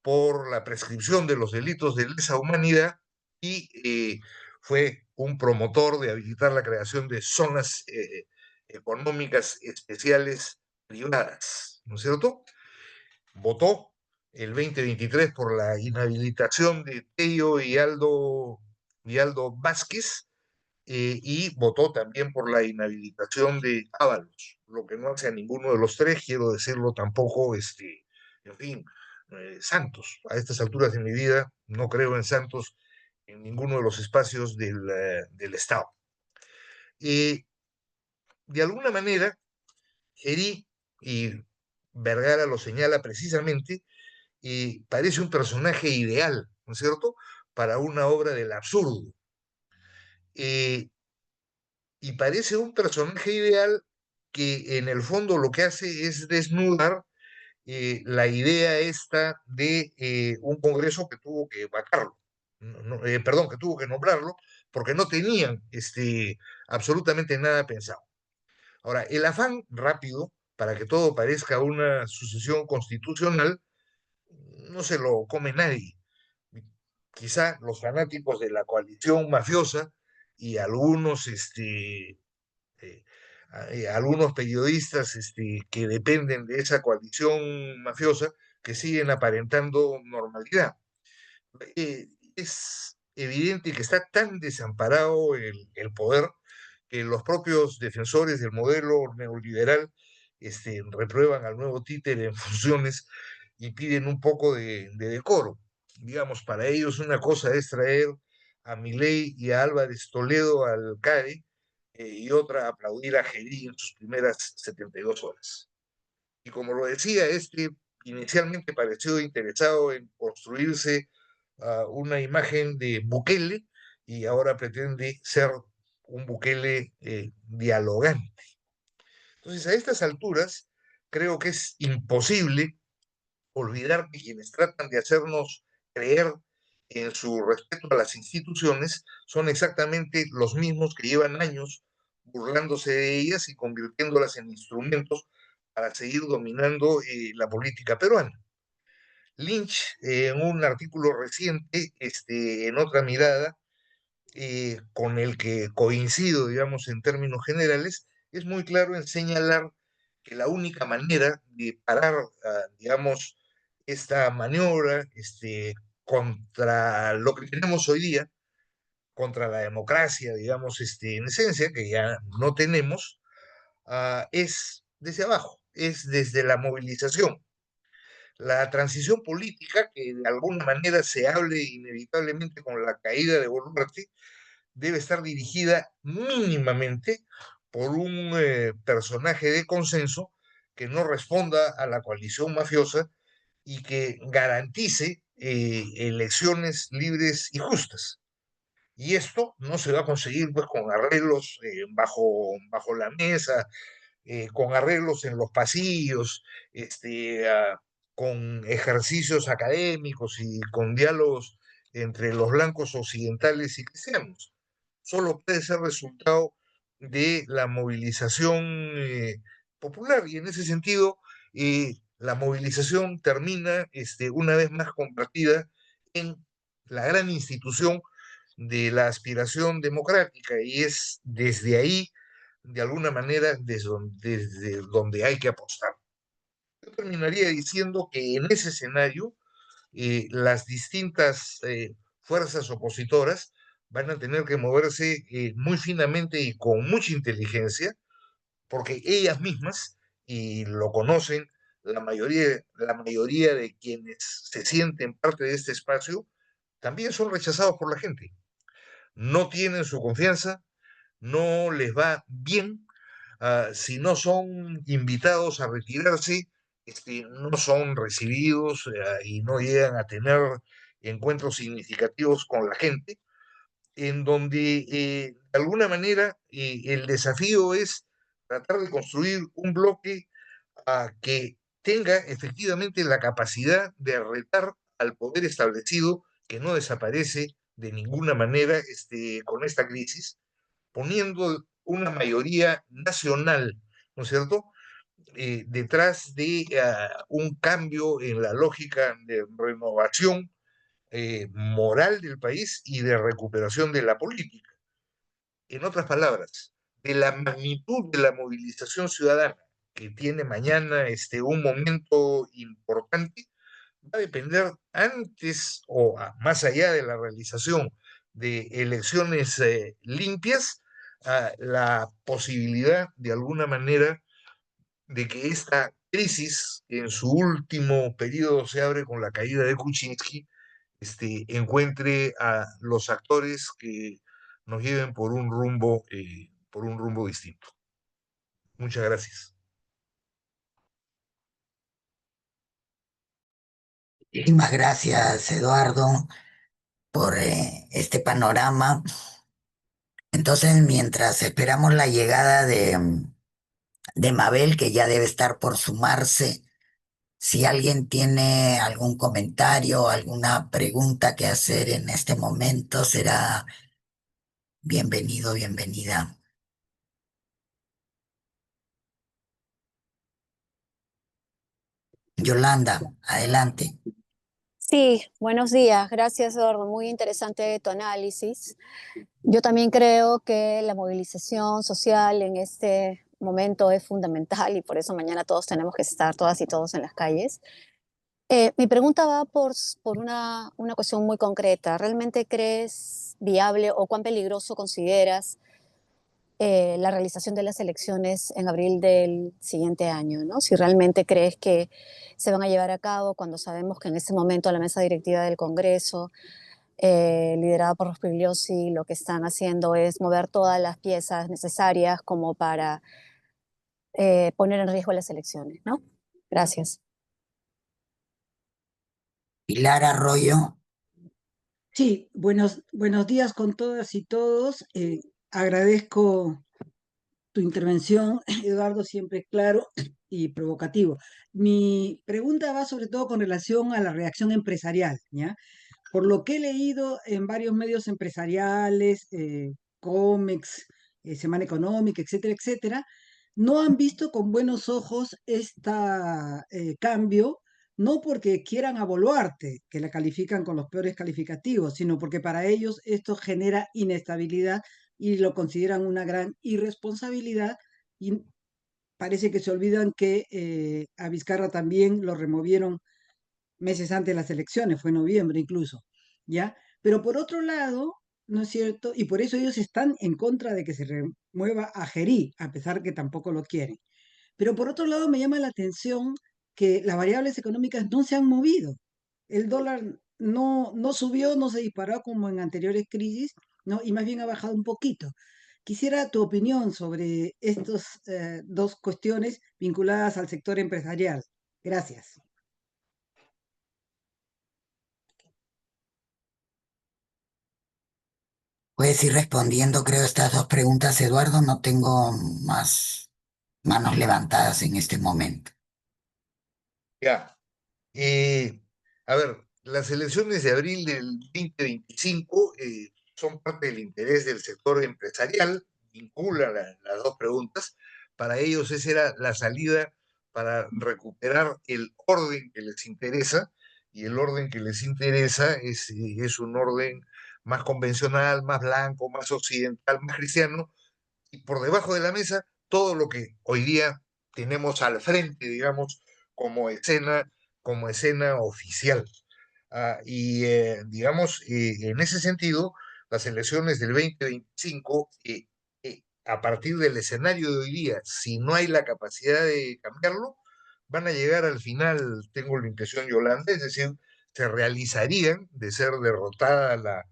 por la prescripción de los delitos de lesa humanidad y fue un promotor de habilitar la creación de zonas económicas especiales privadas, ¿no es cierto? Votó el 2023 por la inhabilitación de Tello y Aldo Vázquez y votó también por la inhabilitación de Ábalos, lo que no hace a ninguno de los tres, quiero decirlo tampoco, en fin, Santos. A estas alturas de mi vida no creo en Santos en ninguno de los espacios del Estado. De alguna manera, Gerí y Vergara lo señala precisamente, parece un personaje ideal, ¿no es cierto?, para una obra del absurdo. Y parece un personaje ideal que en el fondo lo que hace es desnudar la idea esta de un Congreso que tuvo que vacarlo, perdón, que tuvo que nombrarlo, porque no tenían absolutamente nada pensado. Ahora, el afán rápido para que todo parezca una sucesión constitucional no se lo come nadie. Quizá los fanáticos de la coalición mafiosa y algunos, eh, algunos periodistas que dependen de esa coalición mafiosa que siguen aparentando normalidad. Es evidente que está tan desamparado el poder que los propios defensores del modelo neoliberal reprueban al nuevo títere en funciones y piden un poco de decoro. Digamos, para ellos una cosa es traer a Milei y a Álvarez Toledo al CAE y otra aplaudir a Geri en sus primeras 72 horas. Y como lo decía, inicialmente pareció interesado en construirse una imagen de Bukele y ahora pretende ser un Bukele dialogante. Entonces, a estas alturas, creo que es imposible olvidar que quienes tratan de hacernos creer en su respeto a las instituciones son exactamente los mismos que llevan años burlándose de ellas y convirtiéndolas en instrumentos para seguir dominando la política peruana. Lynch, en un artículo reciente, en otra mirada, con el que coincido, digamos, en términos generales, es muy claro en señalar que la única manera de parar, digamos, esta maniobra contra lo que tenemos hoy día, contra la democracia, digamos, en esencia, que ya no tenemos, es desde abajo, es desde la movilización. La transición política, que de alguna manera se hable inevitablemente con la caída de Boluarte, debe estar dirigida mínimamente por un personaje de consenso que no responda a la coalición mafiosa y que garantice elecciones libres y justas. Y esto no se va a conseguir pues con arreglos bajo la mesa, con arreglos en los pasillos, con ejercicios académicos y con diálogos entre los blancos occidentales y cristianos. Solo puede ser resultado de la movilización popular y en ese sentido la movilización termina una vez más convertida en la gran institución de la aspiración democrática y es desde ahí, de alguna manera, desde donde hay que apostar. Yo terminaría diciendo que en ese escenario las distintas fuerzas opositoras van a tener que moverse muy finamente y con mucha inteligencia, porque ellas mismas, y lo conocen la mayoría de quienes se sienten parte de este espacio, también son rechazados por la gente. No tienen su confianza, no les va bien, si no son invitados a retirarse, no son recibidos y no llegan a tener encuentros significativos con la gente, en donde de alguna manera el desafío es tratar de construir un bloque que tenga efectivamente la capacidad de retar al poder establecido que no desaparece de ninguna manera con esta crisis, poniendo una mayoría nacional, ¿no es cierto?, detrás de un cambio en la lógica de renovación moral del país y de recuperación de la política. En otras palabras, de la magnitud de la movilización ciudadana que tiene mañana un momento importante, va a depender antes o más allá de la realización de elecciones limpias, la posibilidad de alguna manera de que esta crisis en su último periodo se abre con la caída de Kuczynski, encuentre a los actores que nos lleven por un rumbo distinto. Muchas gracias. Muchísimas gracias, Eduardo, por este panorama. Entonces, mientras esperamos la llegada de Mabel, que ya debe estar por sumarse. Si alguien tiene algún comentario, alguna pregunta que hacer en este momento, será bienvenido, bienvenida. Yolanda, adelante. Sí, buenos días. Gracias, Eduardo. Muy interesante tu análisis. Yo también creo que la movilización social en este momento es fundamental y por eso mañana todos tenemos que estar, todas y todos en las calles. Mi pregunta va por una cuestión muy concreta. ¿Realmente crees viable o cuán peligroso consideras la realización de las elecciones en abril del siguiente año, ¿no? Si realmente crees que se van a llevar a cabo cuando sabemos que en este momento la mesa directiva del Congreso, liderada por Rospigliosi, lo que están haciendo es mover todas las piezas necesarias como para poner en riesgo las elecciones, ¿no? Gracias. Pilar Arroyo, Sí, buenos días con todas y todos. Agradezco tu intervención, Eduardo, siempre claro y provocativo. Mi pregunta va sobre todo con relación a la reacción empresarial, ¿ya? Por lo que he leído en varios medios empresariales, Comex, Semana Económica, etcétera, etcétera, no han visto con buenos ojos este cambio, no porque quieran a Boluarte, que la califican con los peores calificativos, sino porque para ellos esto genera inestabilidad y lo consideran una gran irresponsabilidad y parece que se olvidan que a Vizcarra también lo removieron meses antes de las elecciones, fue en noviembre incluso, ¿ya? Pero por otro lado, ¿no es cierto? Y por eso ellos están en contra de que se remueva a Gerí, a pesar que tampoco lo quieren. Pero por otro lado, me llama la atención que las variables económicas no se han movido. El dólar no subió, no se disparó como en anteriores crisis, ¿no? Y más bien ha bajado un poquito. Quisiera tu opinión sobre estas dos cuestiones vinculadas al sector empresarial. Gracias. puedes ir respondiendo, creo, estas dos preguntas, Eduardo. No tengo más manos levantadas en este momento. Ya. A ver, las elecciones de abril del 2025 son parte del interés del sector empresarial, vinculan las dos preguntas. Para ellos esa era la salida para recuperar el orden que les interesa, y el orden que les interesa es un orden más convencional, más blanco, más occidental, más cristiano, y por debajo de la mesa todo lo que hoy día tenemos al frente, digamos, como escena, como escena oficial. Digamos, en ese sentido, las elecciones del 2025, a partir del escenario de hoy día, si no hay la capacidad de cambiarlo, van a llegar al final, tengo la impresión, Yolanda, es decir, se realizarían de ser derrotada la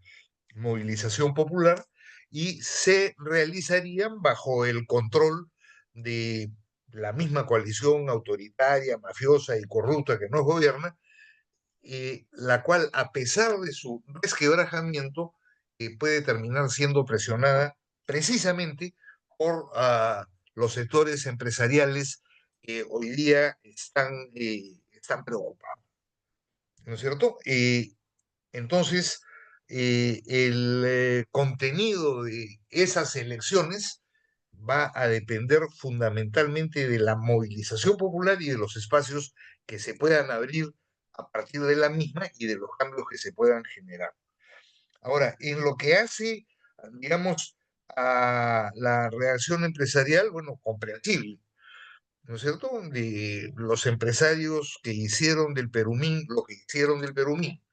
movilización popular y se realizarían bajo el control de la misma coalición autoritaria, mafiosa y corrupta que nos gobierna, la cual, a pesar de su resquebrajamiento, puede terminar siendo presionada precisamente por los sectores empresariales que hoy día están preocupados, ¿no es cierto? Entonces, el contenido de esas elecciones va a depender fundamentalmente de la movilización popular y de los espacios que se puedan abrir a partir de la misma y de los cambios que se puedan generar. Ahora, en lo que hace, digamos, a la reacción empresarial, bueno, comprensible, ¿no es cierto? De los empresarios que hicieron del Perumín lo que hicieron del Perumín,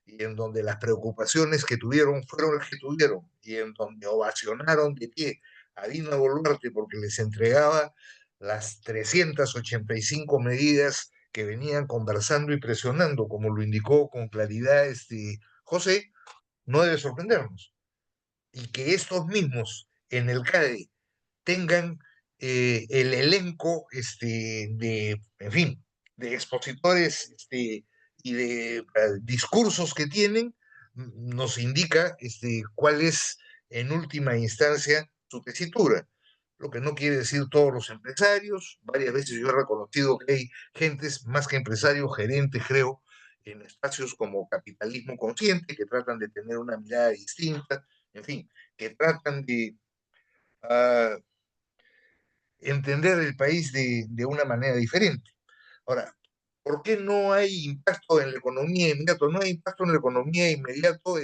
y en donde las preocupaciones que tuvieron fueron las que tuvieron, y en donde ovacionaron de pie a Dina Boluarte porque les entregaba las 385 medidas que venían conversando y presionando, como lo indicó con claridad José, no debe sorprendernos. Y que estos mismos en el CADE tengan el elenco en fin, de expositores y de discursos que tienen, nos indica cuál es en última instancia su tesitura. lo que no quiere decir todos los empresarios. Varias veces yo he reconocido que hay gentes, más que empresarios, gerentes, creo, en espacios como Capitalismo Consciente, que tratan de tener una mirada distinta, en fin, que tratan de uh, entender el país de una manera diferente. Ahora, ¿por qué no hay impacto en la economía inmediato? No hay impacto en la economía inmediato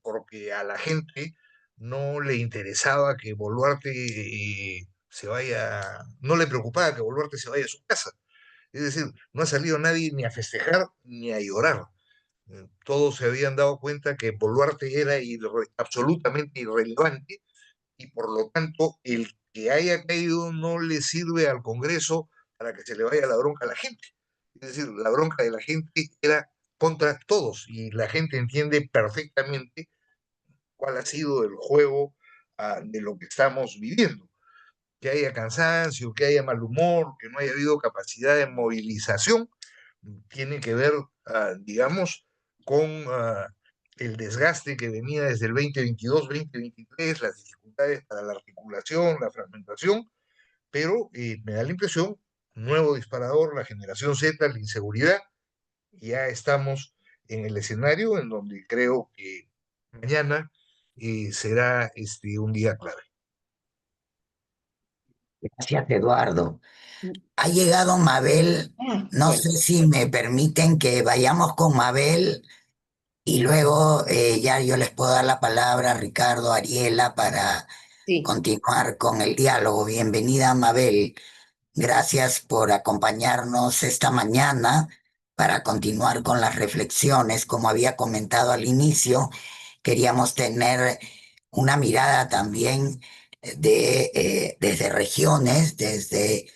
porque a la gente no le interesaba que Boluarte se vaya, no le preocupaba que Boluarte se vaya a su casa. Es decir, no ha salido nadie ni a festejar ni a llorar. Todos se habían dado cuenta que Boluarte era absolutamente irrelevante y por lo tanto el que haya caído no le sirve al Congreso para que se le vaya la bronca a la gente. Es decir, la bronca de la gente era contra todos y la gente entiende perfectamente cuál ha sido el juego de lo que estamos viviendo. Que haya cansancio, que haya mal humor, que no haya habido capacidad de movilización, tiene que ver, digamos, con el desgaste que venía desde el 2022-2023, las dificultades para la articulación, la fragmentación, pero me da la impresión, nuevo disparador, la generación Z, la inseguridad, ya estamos en el escenario en donde creo que mañana será un día clave. Gracias, Eduardo. Ha llegado Mabel. No Bueno, sé si me permiten que vayamos con Mabel y luego ya yo les puedo dar la palabra a Ricardo, Ariela, para sí, continuar con el diálogo. Bienvenida, Mabel. Gracias por acompañarnos esta mañana para continuar con las reflexiones. Como había comentado al inicio, queríamos tener una mirada también desde regiones, desde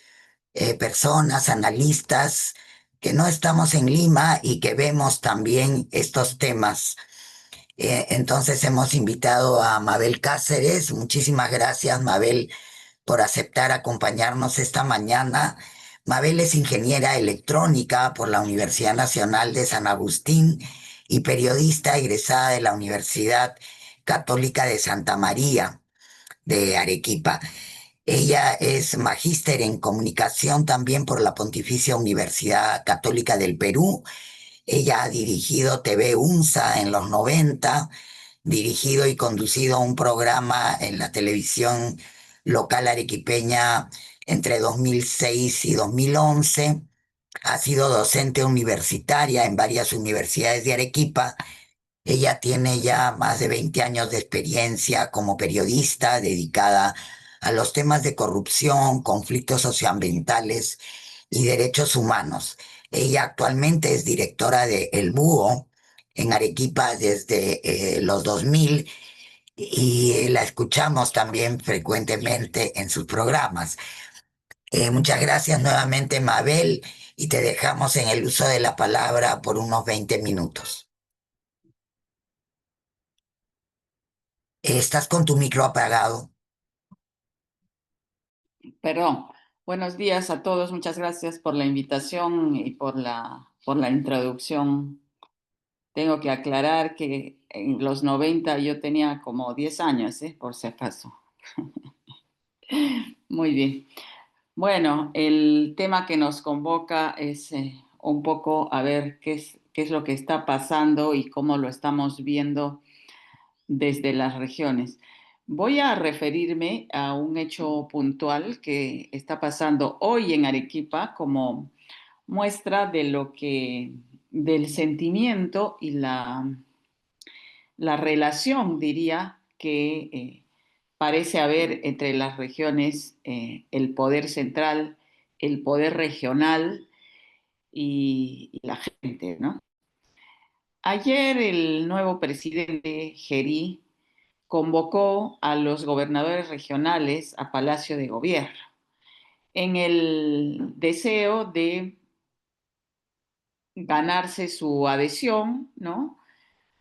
personas, analistas que no estamos en Lima y que vemos también estos temas. Entonces hemos invitado a Mabel Cáceres. Muchísimas gracias, Mabel, por aceptar acompañarnos esta mañana. Mabel es ingeniera electrónica por la Universidad Nacional de San Agustín y periodista egresada de la Universidad Católica de Santa María de Arequipa. Ella es magíster en comunicación también por la Pontificia Universidad Católica del Perú. Ella ha dirigido TV UNSA en los 90, dirigido y conducido un programa en la televisión local arequipeña entre 2006 y 2011. Ha sido docente universitaria en varias universidades de Arequipa. Ella tiene ya más de 20 años de experiencia como periodista dedicada a los temas de corrupción, conflictos socioambientales y derechos humanos. Ella actualmente es directora de El Búho en Arequipa desde los 2000 y la escuchamos también frecuentemente en sus programas. Muchas gracias nuevamente, Mabel, y te dejamos en el uso de la palabra por unos 20 minutos. Estás con tu micro apagado. perdón. Buenos días a todos. Muchas gracias por la invitación y por la introducción. Tengo que aclarar que en los 90 yo tenía como 10 años, por si acaso. Muy bien. Bueno, el tema que nos convoca es un poco a ver qué es lo que está pasando y cómo lo estamos viendo desde las regiones. Voy a referirme a un hecho puntual que está pasando hoy en Arequipa como muestra de del sentimiento y la relación, diría, que parece haber entre las regiones, el poder central, el poder regional y la gente, ¿no? Ayer el nuevo presidente Gerí convocó a los gobernadores regionales a Palacio de Gobierno en el deseo de ganarse su adhesión, ¿no?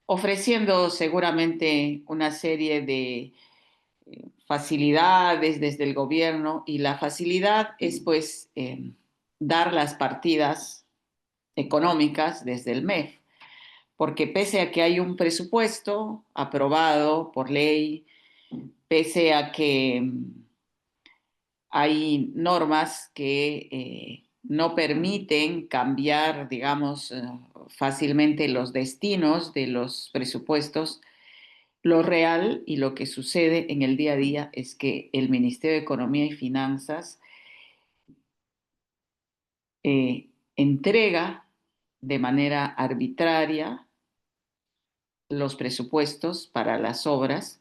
Ofreciendo seguramente una serie de facilidades desde el gobierno y la facilidad es pues dar las partidas económicas desde el MEF, porque pese a que hay un presupuesto aprobado por ley, pese a que hay normas que no permiten cambiar, digamos, fácilmente los destinos de los presupuestos. Lo real y lo que sucede en el día a día es que el Ministerio de Economía y Finanzas entrega de manera arbitraria los presupuestos para las obras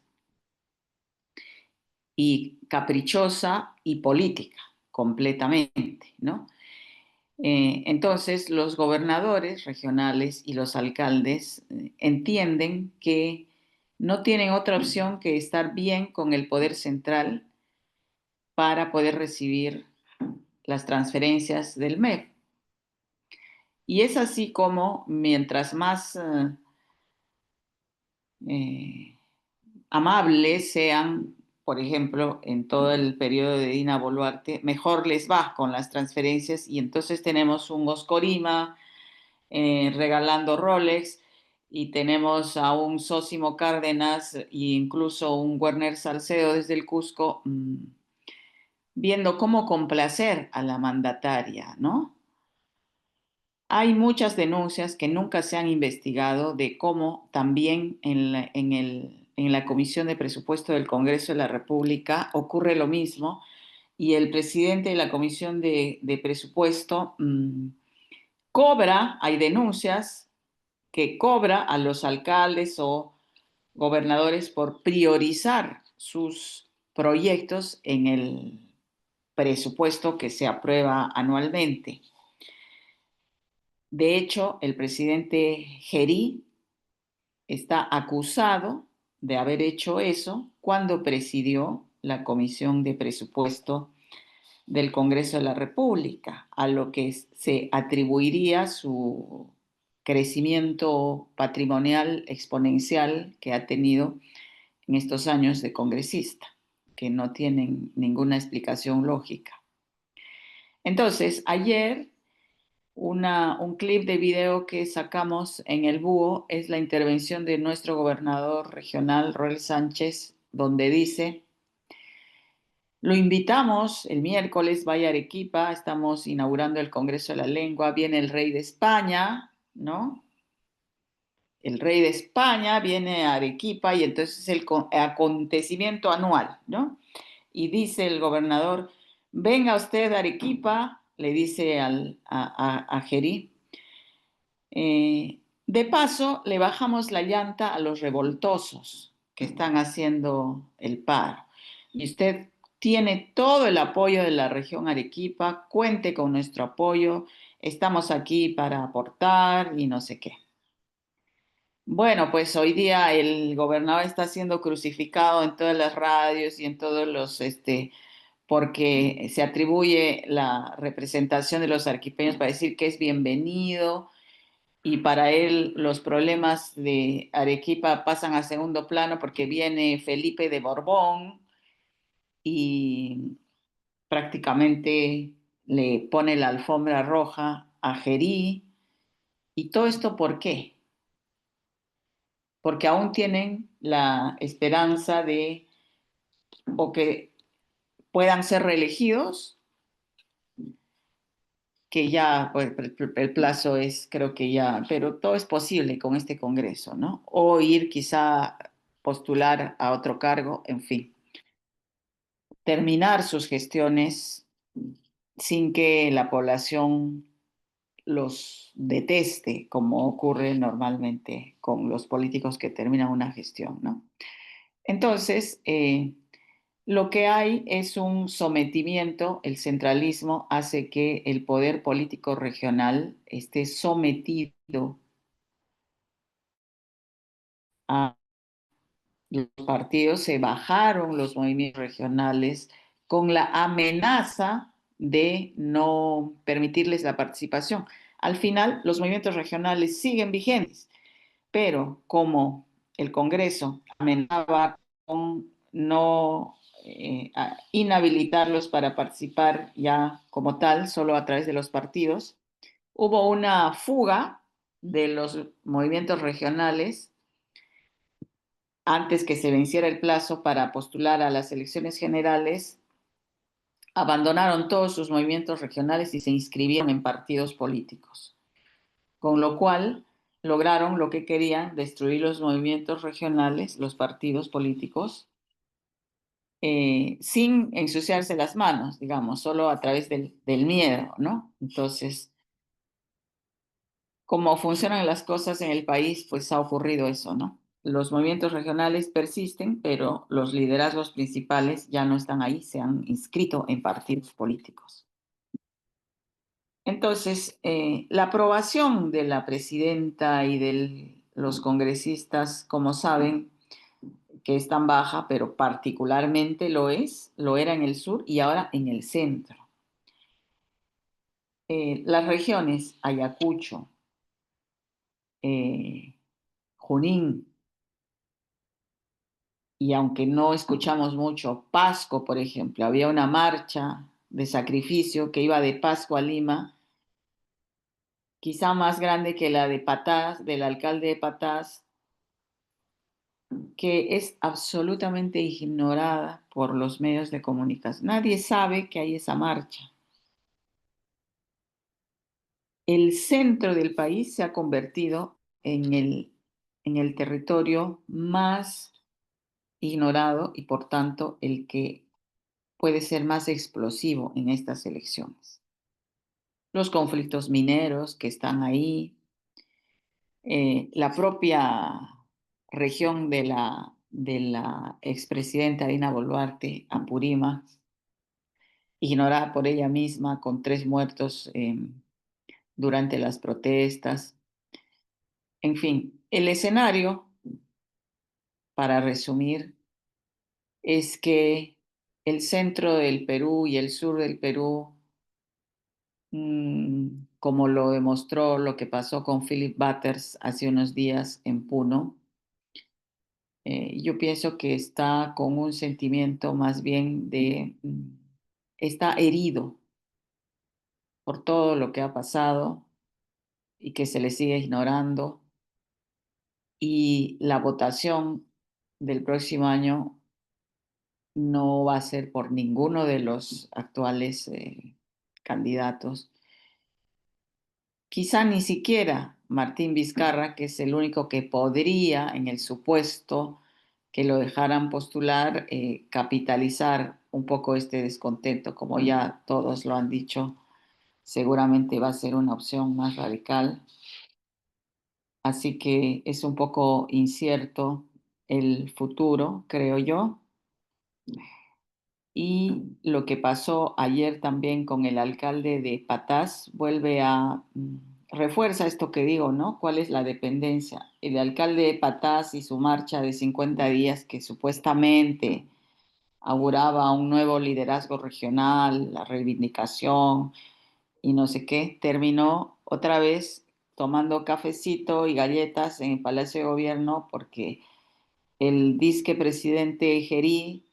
y caprichosa y política completamente, ¿no? Entonces, los gobernadores regionales y los alcaldes entienden que no tienen otra opción que estar bien con el poder central para poder recibir las transferencias del MEF. Y es así como mientras más amables sean, por ejemplo, en todo el periodo de Dina Boluarte, mejor les va con las transferencias y entonces tenemos un Oscorima regalando Rolex y tenemos a un Sósimo Cárdenas e incluso un Werner Salcedo desde el Cusco viendo cómo complacer a la mandataria, ¿no? Hay muchas denuncias que nunca se han investigado de cómo también en la Comisión de Presupuesto del Congreso de la República ocurre lo mismo y el presidente de la Comisión de Presupuesto cobra, hay denuncias que cobra a los alcaldes o gobernadores por priorizar sus proyectos en el presupuesto que se aprueba anualmente. De hecho, el presidente Gerí está acusado de haber hecho eso cuando presidió la Comisión de Presupuesto del Congreso de la República, a lo que se atribuiría su crecimiento patrimonial exponencial que ha tenido en estos años de congresista, que no tienen ninguna explicación lógica. Entonces, ayer un clip de video que sacamos en el Búho es la intervención de nuestro gobernador regional, Roel Sánchez, donde dice: lo invitamos el miércoles, vaya a Arequipa, estamos inaugurando el Congreso de la Lengua, viene el rey de España, ¿no? El rey de España viene a Arequipa y entonces es el acontecimiento anual, ¿no? Y dice el gobernador: venga usted a Arequipa, le dice a Gerí, de paso le bajamos la llanta a los revoltosos que están haciendo el paro. Y usted tiene todo el apoyo de la región Arequipa, cuente con nuestro apoyo, estamos aquí para aportar y no sé qué. Bueno, pues hoy día el gobernador está siendo crucificado en todas las radios y en todos los, porque se atribuye la representación de los arequipeños para decir que es bienvenido y para él los problemas de Arequipa pasan a segundo plano porque viene Felipe de Borbón y prácticamente le pone la alfombra roja a Gerí. ¿Y todo esto por qué? Porque aún tienen la esperanza de o que puedan ser reelegidos, que ya pues, el plazo es, creo que ya, pero todo es posible con este Congreso, ¿no? O ir quizá postular a otro cargo, en fin. Terminar sus gestiones sin que la población los deteste, como ocurre normalmente con los políticos que terminan una gestión, ¿no? Entonces, lo que hay es un sometimiento, el centralismo hace que el poder político regional esté sometido a los partidos, se bajaron los movimientos regionales con la amenaza de no permitirles la participación. Al final, los movimientos regionales siguen vigentes, pero como el Congreso amenazaba con no inhabilitarlos para participar ya como tal, solo a través de los partidos, hubo una fuga de los movimientos regionales antes que se venciera el plazo para postular a las elecciones generales abandonaron todos sus movimientos regionales y se inscribieron en partidos políticos, con lo cual lograron lo que querían, destruir los movimientos regionales, los partidos políticos, sin ensuciarse las manos, digamos, solo a través del miedo, ¿no? Entonces, como funcionan las cosas en el país, pues ha ocurrido eso, ¿no? Los movimientos regionales persisten, pero los liderazgos principales ya no están ahí, se han inscrito en partidos políticos. Entonces, la aprobación de la presidenta y de los congresistas, como saben, que es tan baja, pero particularmente lo era en el sur y ahora en el centro. Las regiones Ayacucho, Junín, y aunque no escuchamos mucho, Pasco, por ejemplo, había una marcha de sacrificio que iba de Pasco a Lima, quizá más grande que la de Patás, del alcalde de Patás, que es absolutamente ignorada por los medios de comunicación. Nadie sabe que hay esa marcha. El centro del país se ha convertido en el territorio más ignorado y por tanto el que puede ser más explosivo en estas elecciones. Los conflictos mineros que están ahí, la propia región de la expresidenta Dina Boluarte, Apurímac, ignorada por ella misma, con 3 muertos durante las protestas. En fin, el escenario, para resumir, es que el centro del Perú y el sur del Perú, como lo demostró lo que pasó con Philip Butters hace unos días en Puno, yo pienso que está con un sentimiento más bien está herido por todo lo que ha pasado y que se le sigue ignorando. Y la votación del próximo año no va a ser por ninguno de los actuales candidatos. Quizá ni siquiera Martín Vizcarra, que es el único que podría, en el supuesto que lo dejaran postular, capitalizar un poco este descontento, como ya todos lo han dicho, seguramente va a ser una opción más radical. Así que es un poco incierto el futuro, creo yo. Y lo que pasó ayer también con el alcalde de Patás vuelve a refuerza esto que digo, ¿no? ¿Cuál es la dependencia? El alcalde de Patás y su marcha de 50 días que supuestamente auguraba un nuevo liderazgo regional, la reivindicación y no sé qué, terminó otra vez tomando cafecito y galletas en el Palacio de Gobierno porque el disque presidente Gerí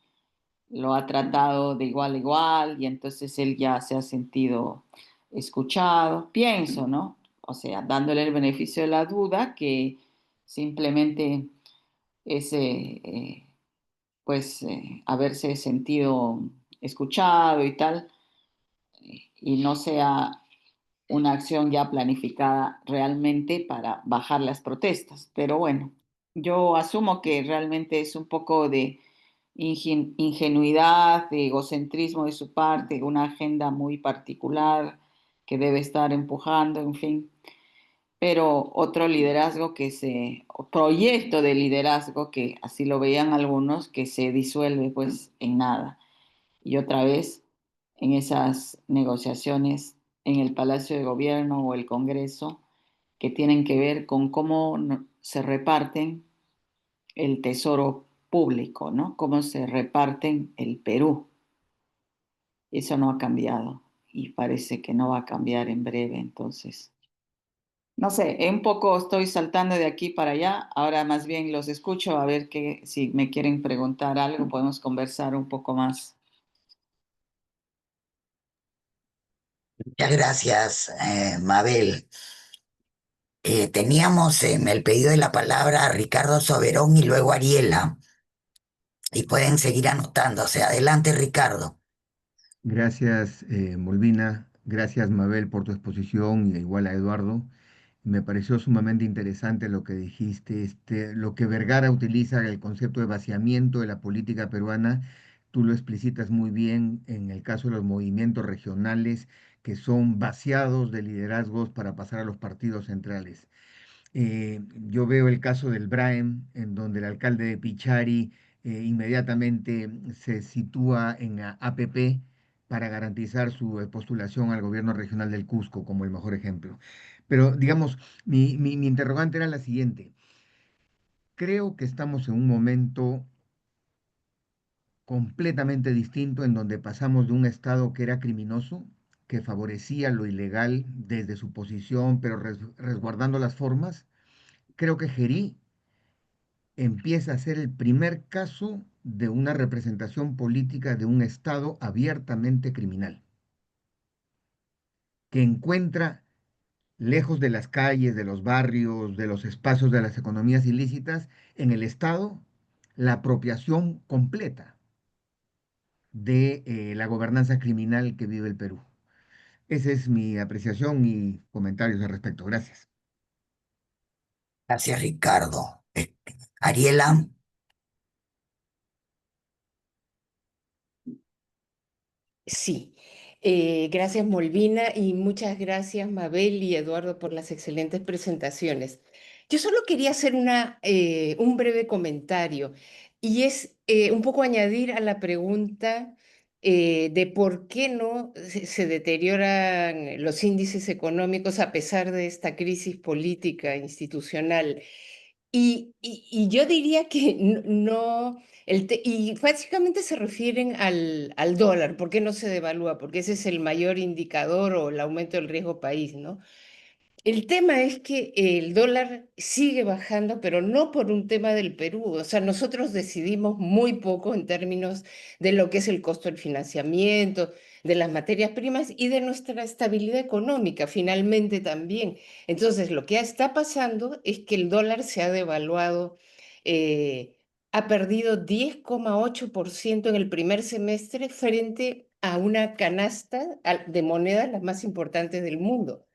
lo ha tratado de igual a igual y entonces él ya se ha sentido escuchado, pienso, ¿no? O sea, dándole el beneficio de la duda que simplemente ese, haberse sentido escuchado y tal, y no sea una acción ya planificada realmente para bajar las protestas. Pero bueno, yo asumo que realmente es un poco de ingenuidad, de egocentrismo de su parte, una agenda muy particular que debe estar empujando, en fin. Pero otro liderazgo o proyecto de liderazgo que así lo veían algunos, que se disuelve pues en nada. Y otra vez en esas negociaciones en el Palacio de Gobierno o el Congreso que tienen que ver con cómo se reparten el tesoro público, ¿no? Cómo se reparten el Perú. Eso no ha cambiado y parece que no va a cambiar en breve, entonces. No sé, un poco estoy saltando de aquí para allá, ahora más bien los escucho a ver si me quieren preguntar algo, podemos conversar un poco más. Muchas gracias, Mabel. Teníamos en el pedido de la palabra a Ricardo Soberón y luego Ariela. Y pueden seguir anotándose. Adelante, Ricardo. Gracias, Molvina. Gracias, Mabel, por tu exposición y igual a Eduardo. Me pareció sumamente interesante lo que dijiste, lo que Vergara utiliza el concepto de vaciamiento de la política peruana. Tú lo explicitas muy bien en el caso de los movimientos regionales que son vaciados de liderazgos para pasar a los partidos centrales. Yo veo el caso del Braem, en donde el alcalde de Pichari inmediatamente se sitúa en APP para garantizar su postulación al gobierno regional del Cusco como el mejor ejemplo. Pero, digamos, mi interrogante era la siguiente. Creo que estamos en un momento completamente distinto en donde pasamos de un Estado que era criminoso, que favorecía lo ilegal desde su posición, pero resguardando las formas. Creo que Gerí empieza a ser el primer caso de una representación política de un Estado abiertamente criminal, que encuentra, lejos de las calles, de los barrios, de los espacios de las economías ilícitas, en el Estado la apropiación completa de la gobernanza criminal que vive el Perú. Esa es mi apreciación y comentarios al respecto. Gracias. Gracias, Ricardo. Ariela, Sí, gracias Molvina y muchas gracias Mabel y Eduardo por las excelentes presentaciones. Yo solo quería hacer un breve comentario y es un poco añadir a la pregunta de por qué no se deterioran los índices económicos a pesar de esta crisis política institucional. Y yo diría que no, y básicamente se refieren al dólar, ¿por qué no se devalúa? Porque ese es el mayor indicador o el aumento del riesgo país, ¿no? El tema es que el dólar sigue bajando, pero no por un tema del Perú. O sea, nosotros decidimos muy poco en términos de lo que es el costo del financiamiento, de las materias primas y de nuestra estabilidad económica, finalmente también. Entonces, lo que está pasando es que el dólar se ha devaluado, eh, ha perdido 10,8% en el primer semestre frente a una canasta de monedas las más importantes del mundo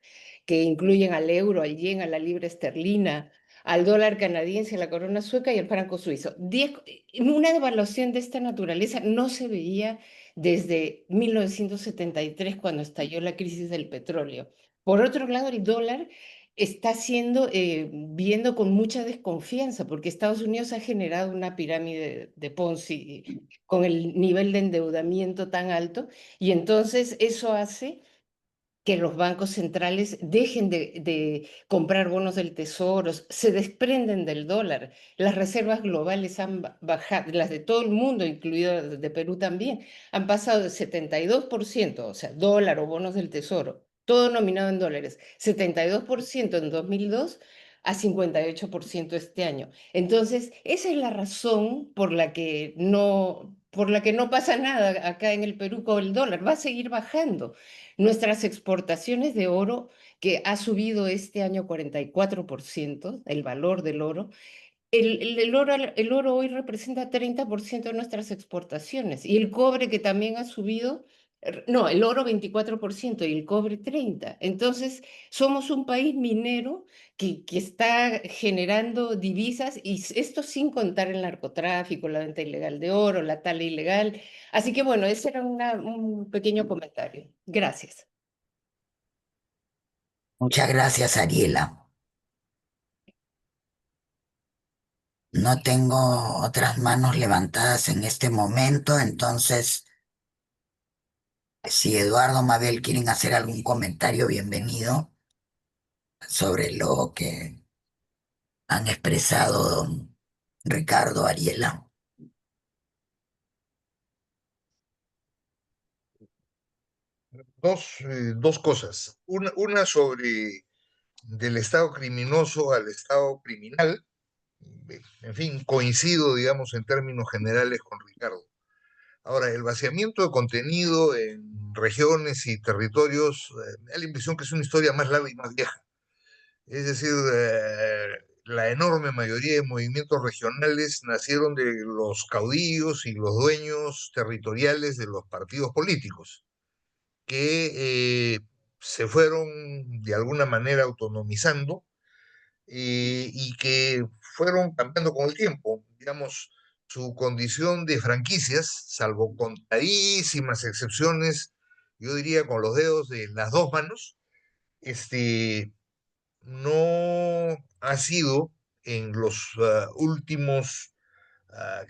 que incluyen al euro, al yen, a la libra esterlina, al dólar canadiense, a la corona sueca y al franco suizo. Una devaluación de esta naturaleza no se veía desde 1973, cuando estalló la crisis del petróleo. Por otro lado, el dólar está siendo viendo con mucha desconfianza, porque Estados Unidos ha generado una pirámide de Ponzi con el nivel de endeudamiento tan alto, y entonces eso hace que los bancos centrales dejen de comprar bonos del tesoro, se desprenden del dólar. Las reservas globales han bajado, las de todo el mundo, incluido de Perú también, han pasado de 72%, o sea, dólar o bonos del tesoro, todo nominado en dólares, 72% en 2002 a 58% este año. Entonces, esa es la razón por la que no pasa nada acá en el Perú con el dólar, va a seguir bajando. Nuestras exportaciones de oro, que ha subido este año 44%, el valor del oro, el oro hoy representa 30% de nuestras exportaciones y el cobre que también ha subido, no, el oro 24% y el cobre 30%. Entonces, somos un país minero que está generando divisas y esto sin contar el narcotráfico, la venta ilegal de oro, la tala ilegal. Así que bueno, ese era un pequeño comentario. Gracias. muchas gracias, Ariela. No tengo otras manos levantadas en este momento, entonces, si Eduardo o Mabel quieren hacer algún comentario, bienvenido sobre lo que han expresado don Ricardo, Ariela. Dos cosas. Una sobre del Estado criminoso al Estado criminal. En fin, coincido, digamos, en términos generales con Ricardo. Ahora, el vaciamiento de contenido en regiones y territorios, me da la impresión que es una historia más larga y más vieja. Es decir, la enorme mayoría de movimientos regionales nacieron de los caudillos y los dueños territoriales de los partidos políticos, que se fueron de alguna manera autonomizando y que fueron cambiando con el tiempo. Digamos, su condición de franquicias, salvo contadísimas excepciones, yo diría con los dedos de las dos manos, no ha sido en los últimos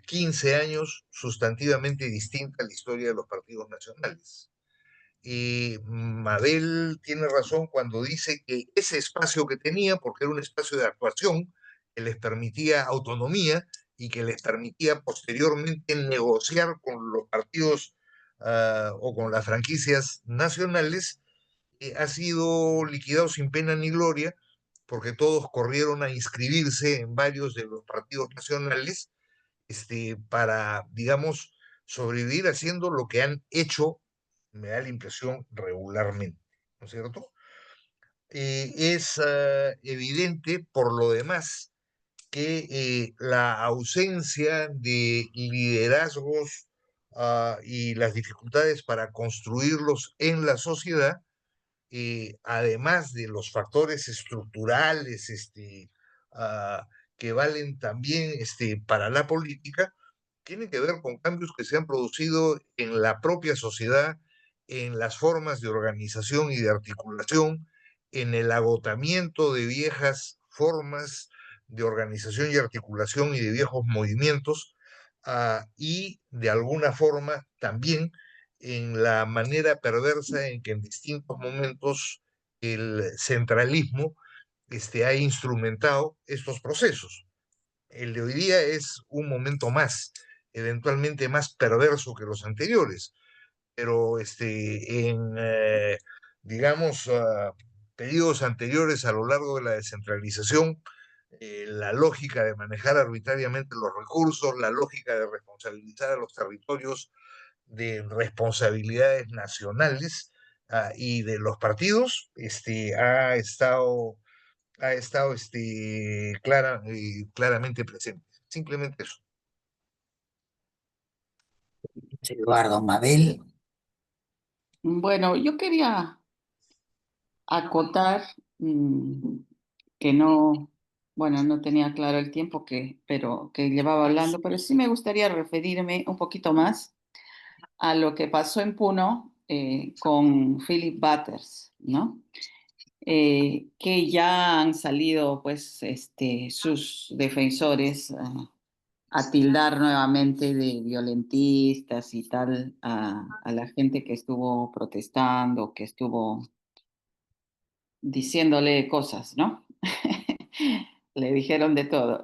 15 años sustantivamente distinta a la historia de los partidos nacionales. Y Mabel tiene razón cuando dice que ese espacio que tenía, porque era un espacio de actuación que les permitía autonomía y que les permitía posteriormente negociar con los partidos o con las franquicias nacionales, ha sido liquidado sin pena ni gloria, porque todos corrieron a inscribirse en varios de los partidos nacionales, para, digamos, sobrevivir haciendo lo que han hecho, me da la impresión, regularmente, ¿no es cierto? Es evidente, por lo demás, que la ausencia de liderazgos y las dificultades para construirlos en la sociedad, además de los factores estructurales ah, que valen también para la política, tienen que ver con cambios que se han producido en la propia sociedad, en las formas de organización y de articulación, en el agotamiento de viejas formas de organización y articulación y de viejos movimientos, y de alguna forma también en la manera perversa en que en distintos momentos el centralismo ha instrumentado estos procesos. El de hoy día es un momento más, eventualmente más perverso que los anteriores, pero digamos, periodos anteriores a lo largo de la descentralización, la lógica de manejar arbitrariamente los recursos, la lógica de responsabilizar a los territorios de responsabilidades nacionales y de los partidos, ha estado claramente presente. Simplemente eso. Eduardo, Mabel. Bueno, yo quería acotar que no, bueno, no tenía claro el tiempo pero que llevaba hablando, pero sí me gustaría referirme un poquito más a lo que pasó en Puno con Philip Butters, ¿no? Que ya han salido, pues, sus defensores a tildar nuevamente de violentistas y tal a la gente que estuvo protestando, que estuvo diciéndole cosas, ¿no? Le dijeron de todo.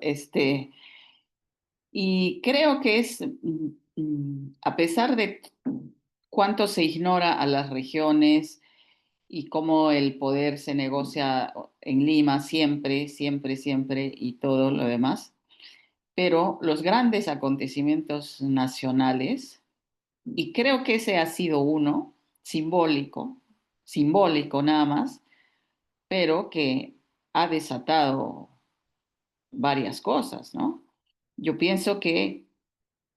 Y creo que a pesar de cuánto se ignora a las regiones y cómo el poder se negocia en Lima siempre, siempre, siempre y todo lo demás, pero los grandes acontecimientos nacionales, y creo que ese ha sido uno, simbólico, simbólico nada más, pero que ha desatado varias cosas, ¿no? Yo pienso que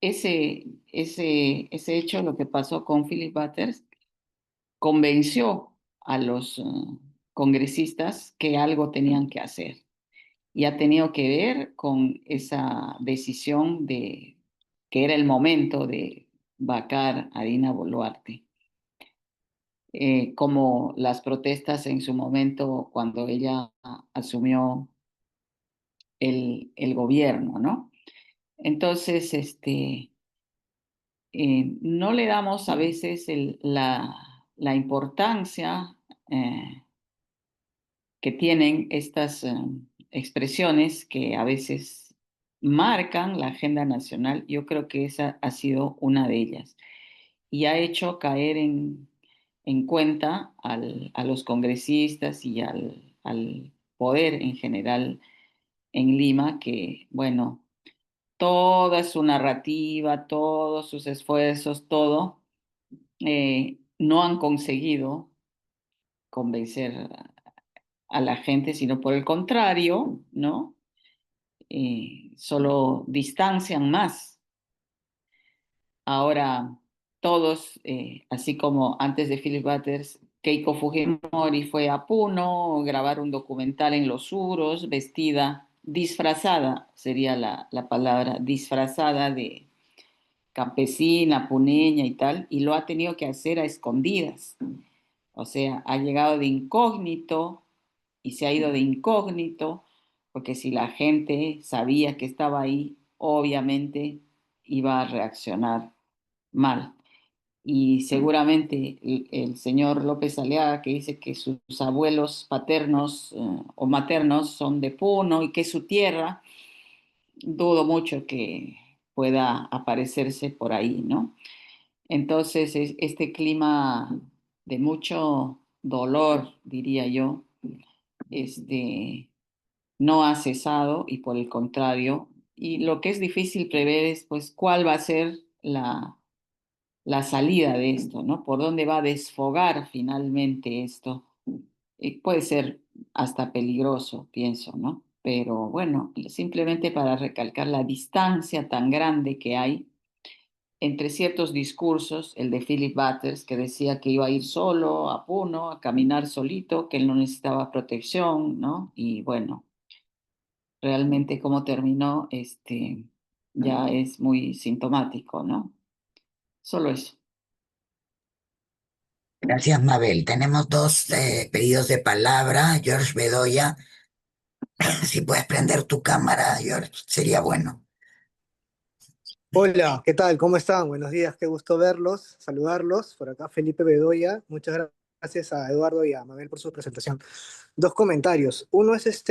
ese hecho, lo que pasó con Philip Butters, convenció a los congresistas que algo tenían que hacer. Y ha tenido que ver con esa decisión de que era el momento de vacar a Dina Boluarte. Como las protestas en su momento cuando ella asumió el gobierno, ¿no? Entonces, no le damos a veces la importancia que tienen estas expresiones que a veces marcan la agenda nacional. Yo creo que esa ha sido una de ellas y ha hecho caer en cuenta a los congresistas y al poder en general en Lima que, bueno, toda su narrativa, todos sus esfuerzos, todo, no han conseguido convencer a la gente, sino por el contrario, ¿no? solo distancian más. Ahora, todos, así como antes de Philip Butters, Keiko Fujimori fue a Puno a grabar un documental en Los Uros, vestida, disfrazada, sería la palabra, disfrazada de campesina, puneña y tal, y lo ha tenido que hacer a escondidas. O sea, ha llegado de incógnito y se ha ido de incógnito, porque si la gente sabía que estaba ahí, obviamente iba a reaccionar mal. Y seguramente el señor López Aliaga, que dice que sus abuelos paternos o maternos son de Puno y que es su tierra, dudo mucho que pueda aparecerse por ahí, ¿no? Entonces, este clima de mucho dolor, diría yo, este, no ha cesado y por el contrario, y lo que es difícil prever es, pues, cuál va a ser la salida de esto, ¿no? ¿Por dónde va a desfogar finalmente esto? Puede ser hasta peligroso, pienso, ¿no? Pero bueno, simplemente para recalcar la distancia tan grande que hay entre ciertos discursos, el de Philip Butters, que decía que iba a ir solo a Puno, a caminar solito, que él no necesitaba protección, ¿no? Y bueno, realmente cómo terminó, ya es muy sintomático, ¿no? Solo eso. Gracias, Mabel. Tenemos dos pedidos de palabra. George Bedoya, si puedes prender tu cámara, George, sería bueno. Hola, ¿qué tal? ¿Cómo están? Buenos días, qué gusto verlos, saludarlos. Por acá Felipe Bedoya. Muchas gracias a Eduardo y a Mabel por su presentación. Dos comentarios. Uno es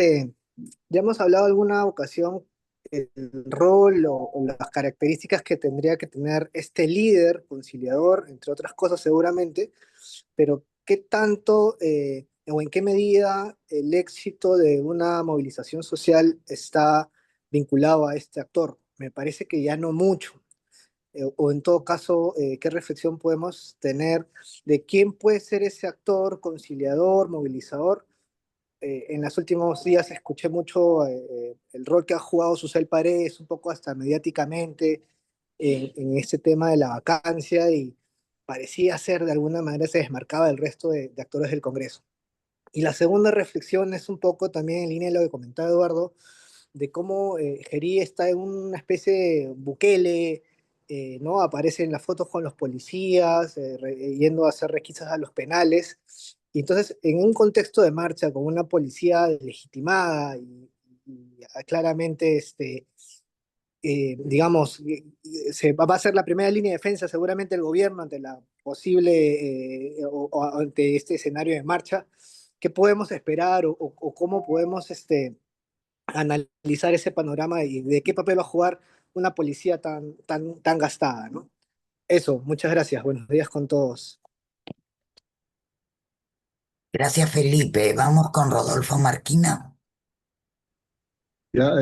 ya hemos hablado alguna ocasión el rol o las características que tendría que tener este líder conciliador, entre otras cosas seguramente, pero ¿qué tanto o en qué medida el éxito de una movilización social está vinculado a este actor? Me parece que ya no mucho. O en todo caso, ¿qué reflexión podemos tener de quién puede ser ese actor conciliador, movilizador? En los últimos días escuché mucho el rol que ha jugado Susel Paredes, un poco hasta mediáticamente, en este tema de la vacancia y parecía ser de alguna manera se desmarcaba del resto de actores del Congreso. Y la segunda reflexión es un poco también en línea de lo que comentaba Eduardo, de cómo Gerí está en una especie de Bukele, ¿no? Aparece en las fotos con los policías, yendo a hacer requisas a los penales. Y entonces, en un contexto de marcha con una policía legitimada y claramente, digamos, va a ser la primera línea de defensa seguramente el gobierno ante la posible, o ante este escenario de marcha, ¿qué podemos esperar o cómo podemos analizar ese panorama y de qué papel va a jugar una policía tan gastada, ¿no? Eso, muchas gracias. Buenos días con todos. Gracias, Felipe. Vamos con Rodolfo Marquina. Ya,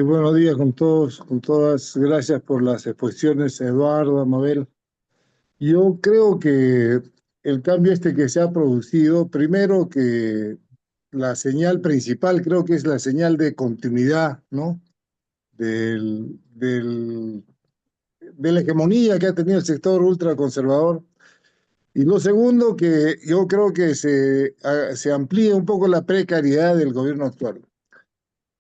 buenos días con todos, con todas. Gracias por las exposiciones, Eduardo, Mabel. Yo creo que el cambio que se ha producido, primero que la señal principal creo que es la señal de continuidad, ¿no? De la hegemonía que ha tenido el sector ultraconservador. Y lo segundo, que yo creo que se amplía un poco la precariedad del gobierno actual.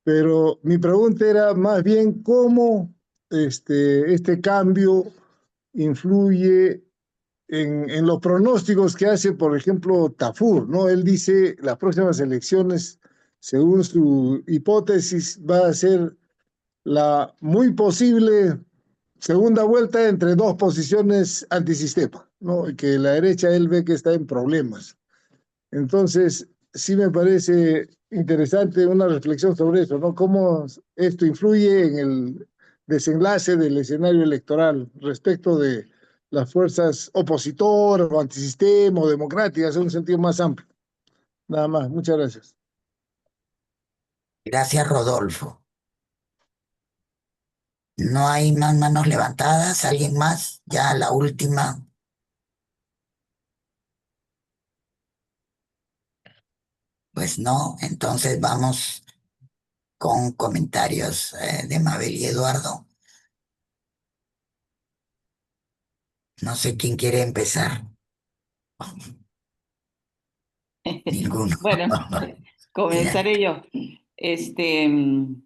Pero mi pregunta era más bien cómo este cambio influye en los pronósticos que hace, por ejemplo, Tafur, ¿no? Él dice las próximas elecciones, según su hipótesis, va a ser la muy posible segunda vuelta entre dos posiciones antisistema, ¿no? Y que la derecha él ve que está en problemas. Entonces, sí me parece interesante una reflexión sobre eso, ¿no? Cómo esto influye en el desenlace del escenario electoral respecto de las fuerzas opositoras o antisistema o democráticas en un sentido más amplio. Nada más, muchas gracias. Gracias, Rodolfo. No hay más manos levantadas. ¿Alguien más? Ya la última. Pues no. Entonces vamos con comentarios de Mabel y Eduardo. No sé quién quiere empezar. Ninguno. Bueno, Bien. comenzaré yo. Este, mm,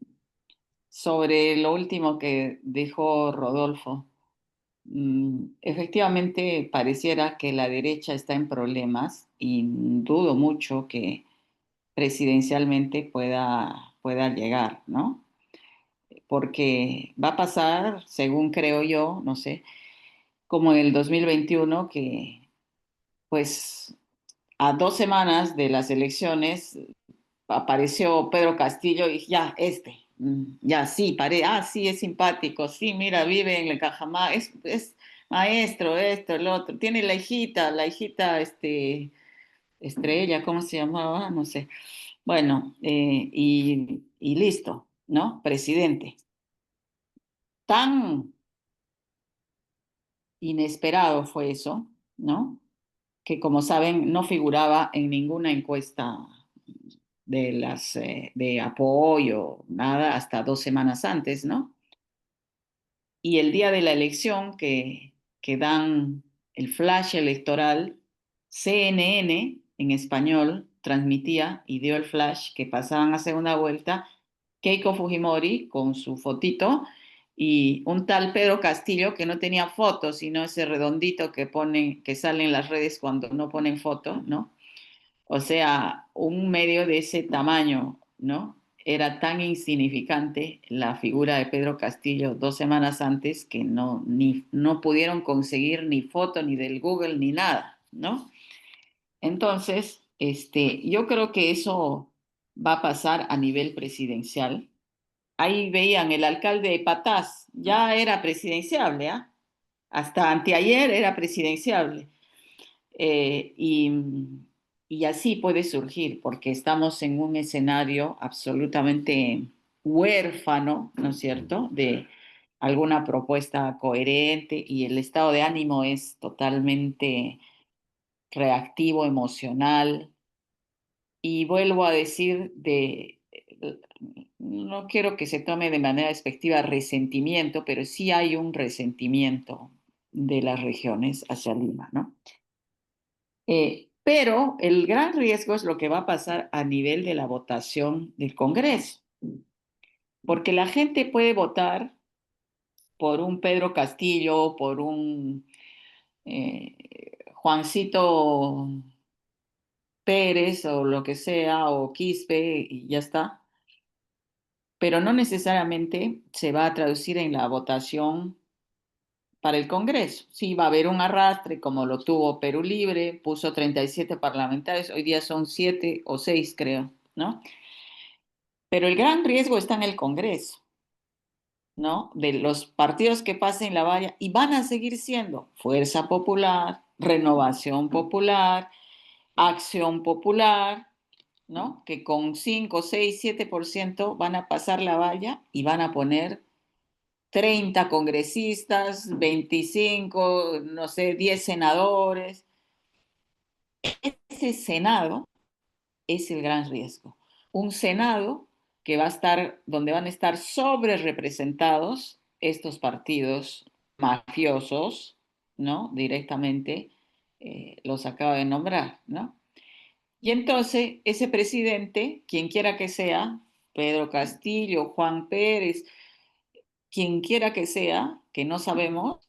sobre lo último que dijo Rodolfo. Efectivamente, pareciera que la derecha está en problemas y dudo mucho que presidencialmente pueda llegar, ¿no? Porque va a pasar, según creo yo, no sé, como en el 2021, que pues a 2 semanas de las elecciones apareció Pedro Castillo y ya, ya sí, sí, es simpático, sí, mira, vive en el Cajamar, es maestro, esto, el otro, tiene la hijita, Estrella, ¿cómo se llamaba? No sé. Bueno, y listo, ¿no? Presidente. Tan inesperado fue eso, ¿no? Que como saben, no figuraba en ninguna encuesta de apoyo, nada, hasta 2 semanas antes, ¿no? Y el día de la elección que dan el flash electoral, CNN en español transmitía y dio el flash que pasaban a segunda vuelta Keiko Fujimori con su fotito y un tal Pedro Castillo que no tenía foto, sino ese redondito que sale en las redes cuando no ponen foto, ¿no? O sea, un medio de ese tamaño, ¿no? Era tan insignificante la figura de Pedro Castillo 2 semanas antes que no pudieron conseguir ni foto ni del Google ni nada, ¿no? Entonces, yo creo que eso va a pasar a nivel presidencial. Ahí veían el alcalde de Patás, ya era presidenciable, ¿ah? Hasta anteayer era presidenciable. Eh, y, y así puede surgir, porque estamos en un escenario absolutamente huérfano, ¿no es cierto?, de alguna propuesta coherente y el estado de ánimo es totalmente reactivo, emocional. Y vuelvo a decir, no quiero que se tome de manera despectiva resentimiento, pero sí hay un resentimiento de las regiones hacia Lima, ¿no? Pero el gran riesgo es lo que va a pasar a nivel de la votación del Congreso, porque la gente puede votar por un Pedro Castillo, por un Juancito Pérez o lo que sea, o Quispe y ya está, pero no necesariamente se va a traducir en la votación para el Congreso. Sí, va a haber un arrastre como lo tuvo Perú Libre, puso 37 parlamentarios, hoy día son 7 o 6 creo, ¿no? Pero el gran riesgo está en el Congreso, ¿no? De los partidos que pasen la valla y van a seguir siendo Fuerza Popular, Renovación Popular, Acción Popular, ¿no? Que con 5, 6, 7% van a pasar la valla y van a poner 30 congresistas, 25, no sé, 10 senadores. Ese Senado es el gran riesgo. Un Senado que va a estar, donde van a estar sobre representados estos partidos mafiosos, ¿no? Directamente los acaba de nombrar, ¿no? Y entonces ese presidente, quien quiera que sea, Pedro Castillo, Juan Pérez, quien quiera que sea, que no sabemos,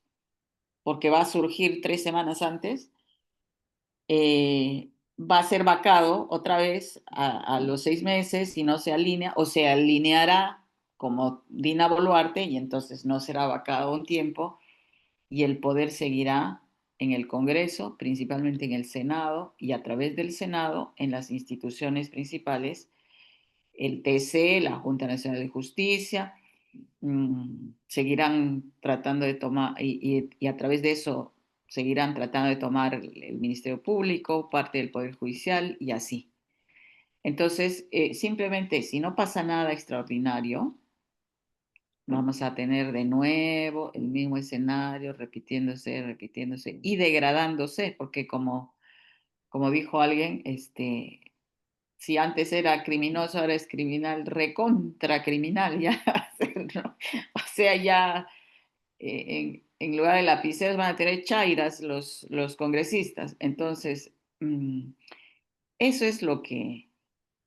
porque va a surgir 3 semanas antes, va a ser vacado otra vez a los 6 meses y no se alinea, o se alineará como Dina Boluarte y entonces no será vacado un tiempo y el poder seguirá en el Congreso, principalmente en el Senado y a través del Senado en las instituciones principales, el TC, la Junta Nacional de Justicia, seguirán tratando de tomar, y a través de eso seguirán tratando de tomar el Ministerio Público, parte del Poder Judicial y así. Entonces, simplemente, si no pasa nada extraordinario, vamos a tener de nuevo el mismo escenario repitiéndose y degradándose, porque como dijo alguien, si antes era criminoso, ahora es criminal, recontra criminal, ya. ¿No? O sea, ya en lugar de lapiceros van a tener chairas los congresistas. Entonces, eso es lo que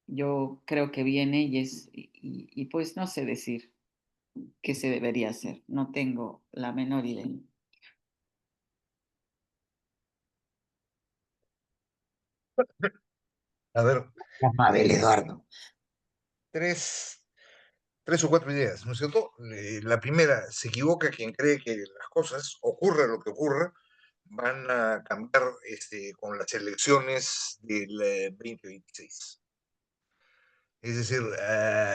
yo creo que viene y pues no sé decir qué se debería hacer. No tengo la menor idea. A ver, Mabel, Eduardo. tres o cuatro ideas, ¿no es cierto? La primera, se equivoca quien cree que las cosas, ocurra lo que ocurra, van a cambiar con las elecciones del 2026. Es decir,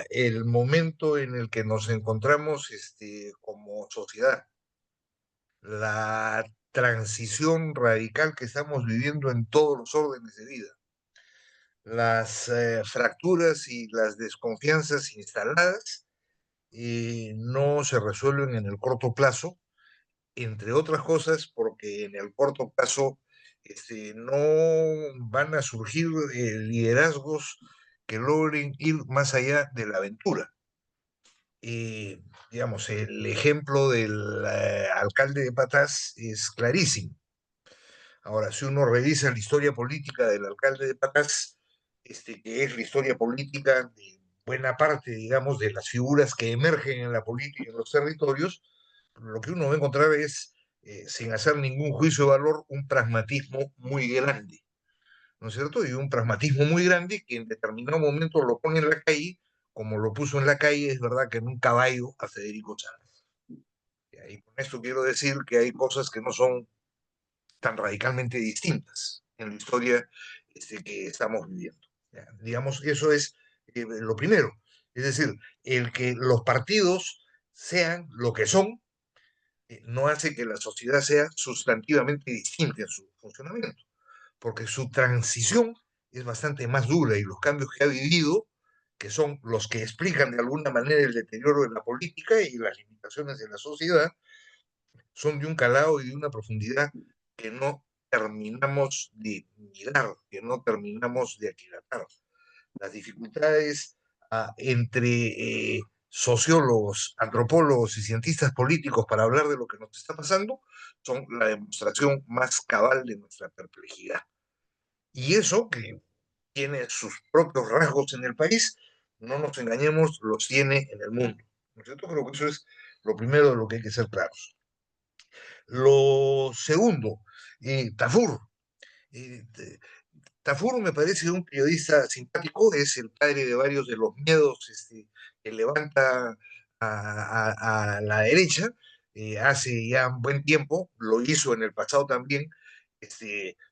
el momento en el que nos encontramos como sociedad, la transición radical que estamos viviendo en todos los órdenes de vida, las fracturas y las desconfianzas instaladas no se resuelven en el corto plazo, entre otras cosas porque en el corto plazo no van a surgir liderazgos que logren ir más allá de la aventura. Digamos, el ejemplo del alcalde de Patás es clarísimo. Ahora, si uno revisa la historia política del alcalde de Patás, que es la historia política de buena parte, digamos, de las figuras que emergen en la política en los territorios, lo que uno va a encontrar es, sin hacer ningún juicio de valor, un pragmatismo muy grande, ¿no es cierto? Y un pragmatismo muy grande que en determinado momento lo pone en la calle, como lo puso en la calle, es verdad que en un caballo a Federico Chávez. Y con esto quiero decir que hay cosas que no son tan radicalmente distintas en la historia que estamos viviendo. ¿Ya? Digamos, eso es lo primero. Es decir, el que los partidos sean lo que son, no hace que la sociedad sea sustantivamente distinta en su funcionamiento, porque su transición es bastante más dura y los cambios que ha vivido, que son los que explican de alguna manera el deterioro de la política y las limitaciones de la sociedad, son de un calado y de una profundidad que no terminamos de mirar, que no terminamos de aquilatar. Las dificultades entre sociólogos, antropólogos y cientistas políticos para hablar de lo que nos está pasando son la demostración más cabal de nuestra perplejidad. Y eso, que tiene sus propios rasgos en el país, no nos engañemos, los tiene en el mundo. ¿No es cierto? Creo que eso es lo primero de lo que hay que ser claros. Lo segundo, Tafur. Eh, Tafur me parece un periodista simpático, es el padre de varios de los miedos que levanta a la derecha. Hace ya un buen tiempo, lo hizo en el pasado también,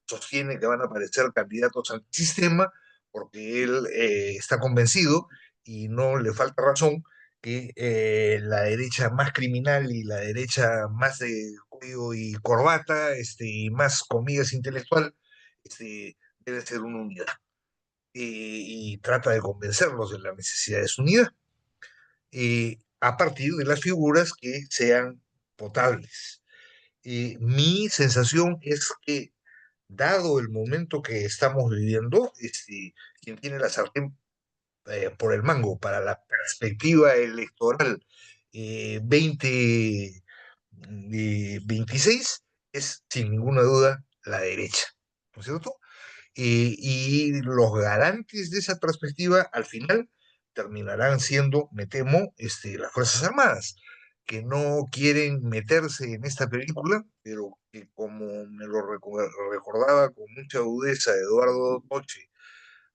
sostiene que van a aparecer candidatos antisistema porque él está convencido y no le falta razón que la derecha más criminal y la derecha más de cuello y corbata, y más comillas intelectual, debe ser una unidad. Y trata de convencerlos de la necesidad de su unidad, a partir de las figuras que sean potables. Mi sensación es que, dado el momento que estamos viviendo, quien tiene la sartén por el mango para la perspectiva electoral 2026 es, sin ninguna duda, la derecha, ¿no es cierto? Y los garantes de esa perspectiva, al final, terminarán siendo, me temo, las Fuerzas Armadas, que no quieren meterse en esta película, pero que, como me lo recordaba con mucha agudeza Eduardo Toche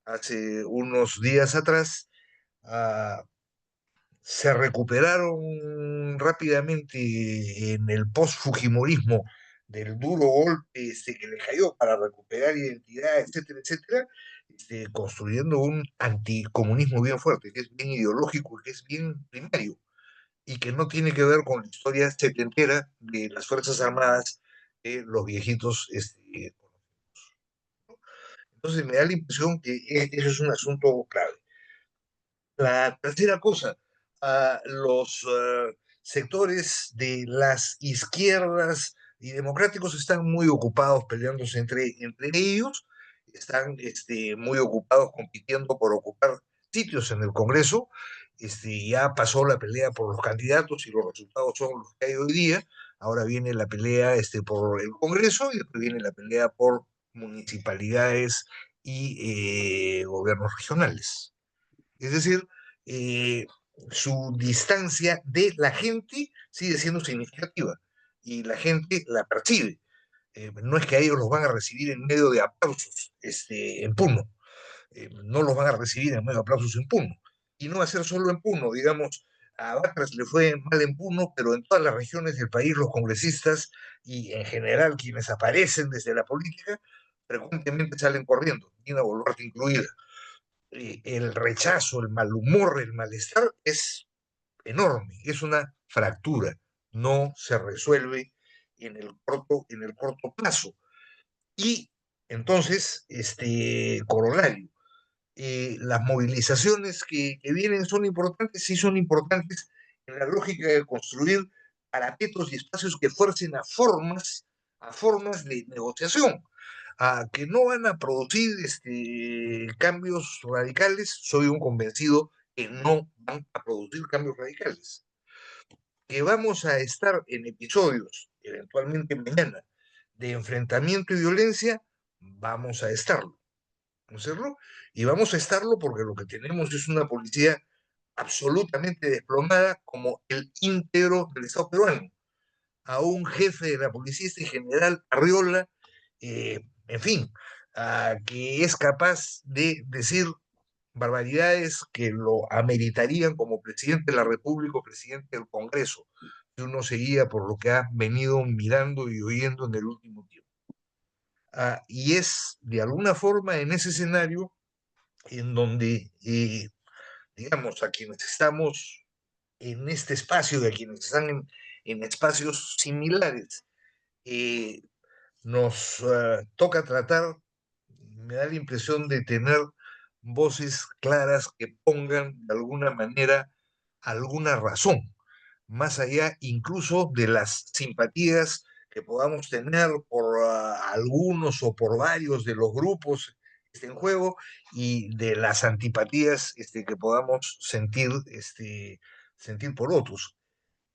hace unos días atrás, ah, se recuperaron rápidamente en el post-fujimorismo del duro golpe que le cayó para recuperar identidad, etcétera, etcétera, construyendo un anticomunismo bien fuerte, que es bien ideológico, que es bien primario, y que no tiene que ver con la historia setentera de las Fuerzas Armadas, los viejitos. Entonces me da la impresión que eso es un asunto clave. La tercera cosa, los sectores de las izquierdas y democráticos están muy ocupados peleándose entre ellos, están muy ocupados compitiendo por ocupar sitios en el Congreso. Ya pasó la pelea por los candidatos y los resultados son los que hay hoy día. Ahora viene la pelea por el Congreso y después viene la pelea por municipalidades y gobiernos regionales. Es decir, eh, su distancia de la gente sigue siendo significativa y la gente la percibe. No es que a ellos los van a recibir en medio de aplausos en Puno, no los van a recibir en medio de aplausos en Puno. Y no va a ser solo en Puno, digamos, a Batras le fue mal en Puno, pero en todas las regiones del país los congresistas y en general quienes aparecen desde la política frecuentemente salen corriendo, Dina Boluarte incluida. El rechazo, el mal humor, el malestar es enorme, es una fractura, no se resuelve en el corto plazo. Y entonces, corolario, las movilizaciones que vienen son importantes, sí son importantes en la lógica de construir parapetos y espacios que fuercen a formas de negociación, a que no van a producir cambios radicales. Soy un convencido que no van a producir cambios radicales, que vamos a estar en episodios, eventualmente mañana, de enfrentamiento y violencia, vamos a estarlo, ¿no es cierto? Y vamos a estarlo porque lo que tenemos es una policía absolutamente desplomada como el íntegro del Estado peruano, a un jefe de la policía, este general Arriola, en fin, que es capaz de decir barbaridades que lo ameritarían como presidente de la República o presidente del Congreso, si uno seguía por lo que ha venido mirando y oyendo en el último tiempo. Y es de alguna forma en ese escenario en donde, digamos, a quienes estamos en este espacio, de quienes están en espacios similares, eh, nos toca tratar, me da la impresión de tener voces claras que pongan de alguna manera alguna razón, más allá incluso de las simpatías que podamos tener por algunos o por varios de los grupos en juego y de las antipatías que podamos sentir por otros.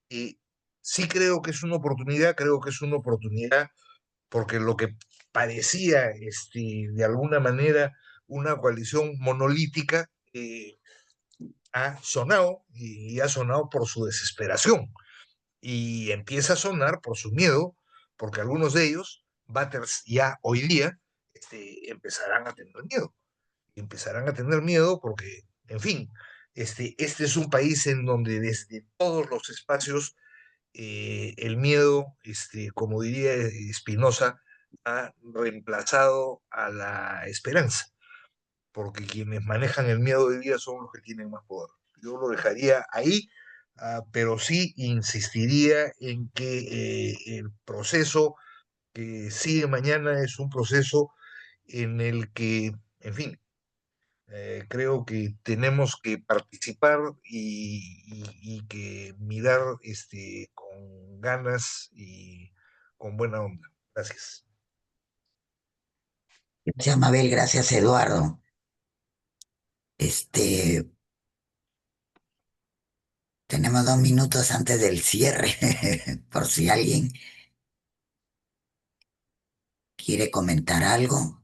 Sí creo que es una oportunidad, creo que es una oportunidad porque lo que parecía de alguna manera una coalición monolítica ha sonado y ha sonado por su desesperación y empieza a sonar por su miedo, porque algunos de ellos, Batters ya hoy día, empezarán a tener miedo. Empezarán a tener miedo porque, en fin, este es un país en donde desde todos los espacios el miedo, como diría Spinoza, ha reemplazado a la esperanza, porque quienes manejan el miedo hoy día son los que tienen más poder. Yo lo dejaría ahí, pero sí insistiría en que el proceso que sigue mañana es un proceso en el que, en fin, creo que tenemos que participar y que mirar con ganas y con buena onda. Gracias. Gracias, Mabel, gracias, Eduardo. Este, tenemos 2 minutos antes del cierre, por si alguien quiere comentar algo.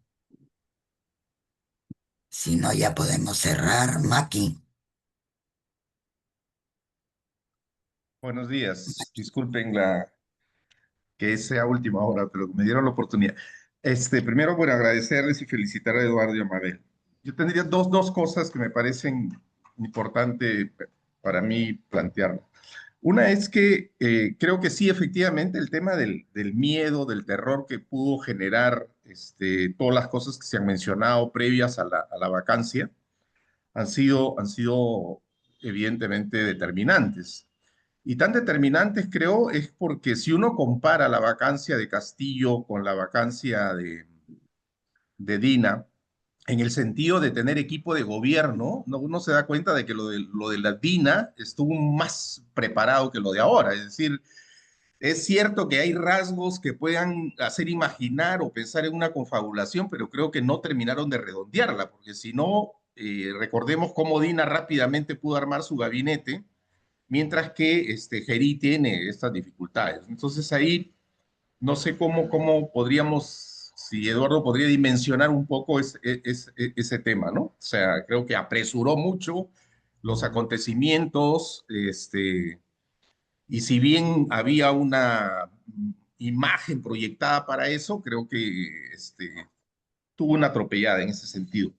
Si no, ya podemos cerrar. Maki. Buenos días. Disculpen que sea última hora, pero me dieron la oportunidad. Primero, bueno, agradecerles y felicitar a Eduardo y a Mabel. Yo tendría dos cosas que me parecen importantes para mí plantear. Una es que creo que sí, efectivamente, el tema del miedo, del terror que pudo generar todas las cosas que se han mencionado previas a la vacancia han sido evidentemente determinantes. Y tan determinantes, creo, es porque si uno compara la vacancia de Castillo con la vacancia de Dina, en el sentido de tener equipo de gobierno, ¿no? Uno se da cuenta de que lo de la Dina estuvo más preparado que lo de ahora. Es decir, Es cierto que hay rasgos que puedan hacer imaginar o pensar en una confabulación, pero creo que no terminaron de redondearla, porque si no, recordemos cómo Dina rápidamente pudo armar su gabinete, mientras que Geri tiene estas dificultades. Entonces ahí no sé cómo podríamos, si Eduardo podría dimensionar un poco ese tema, ¿no? O sea, creo que apresuró mucho los acontecimientos, y si bien había una imagen proyectada para eso, creo que tuvo una atropellada en ese sentido.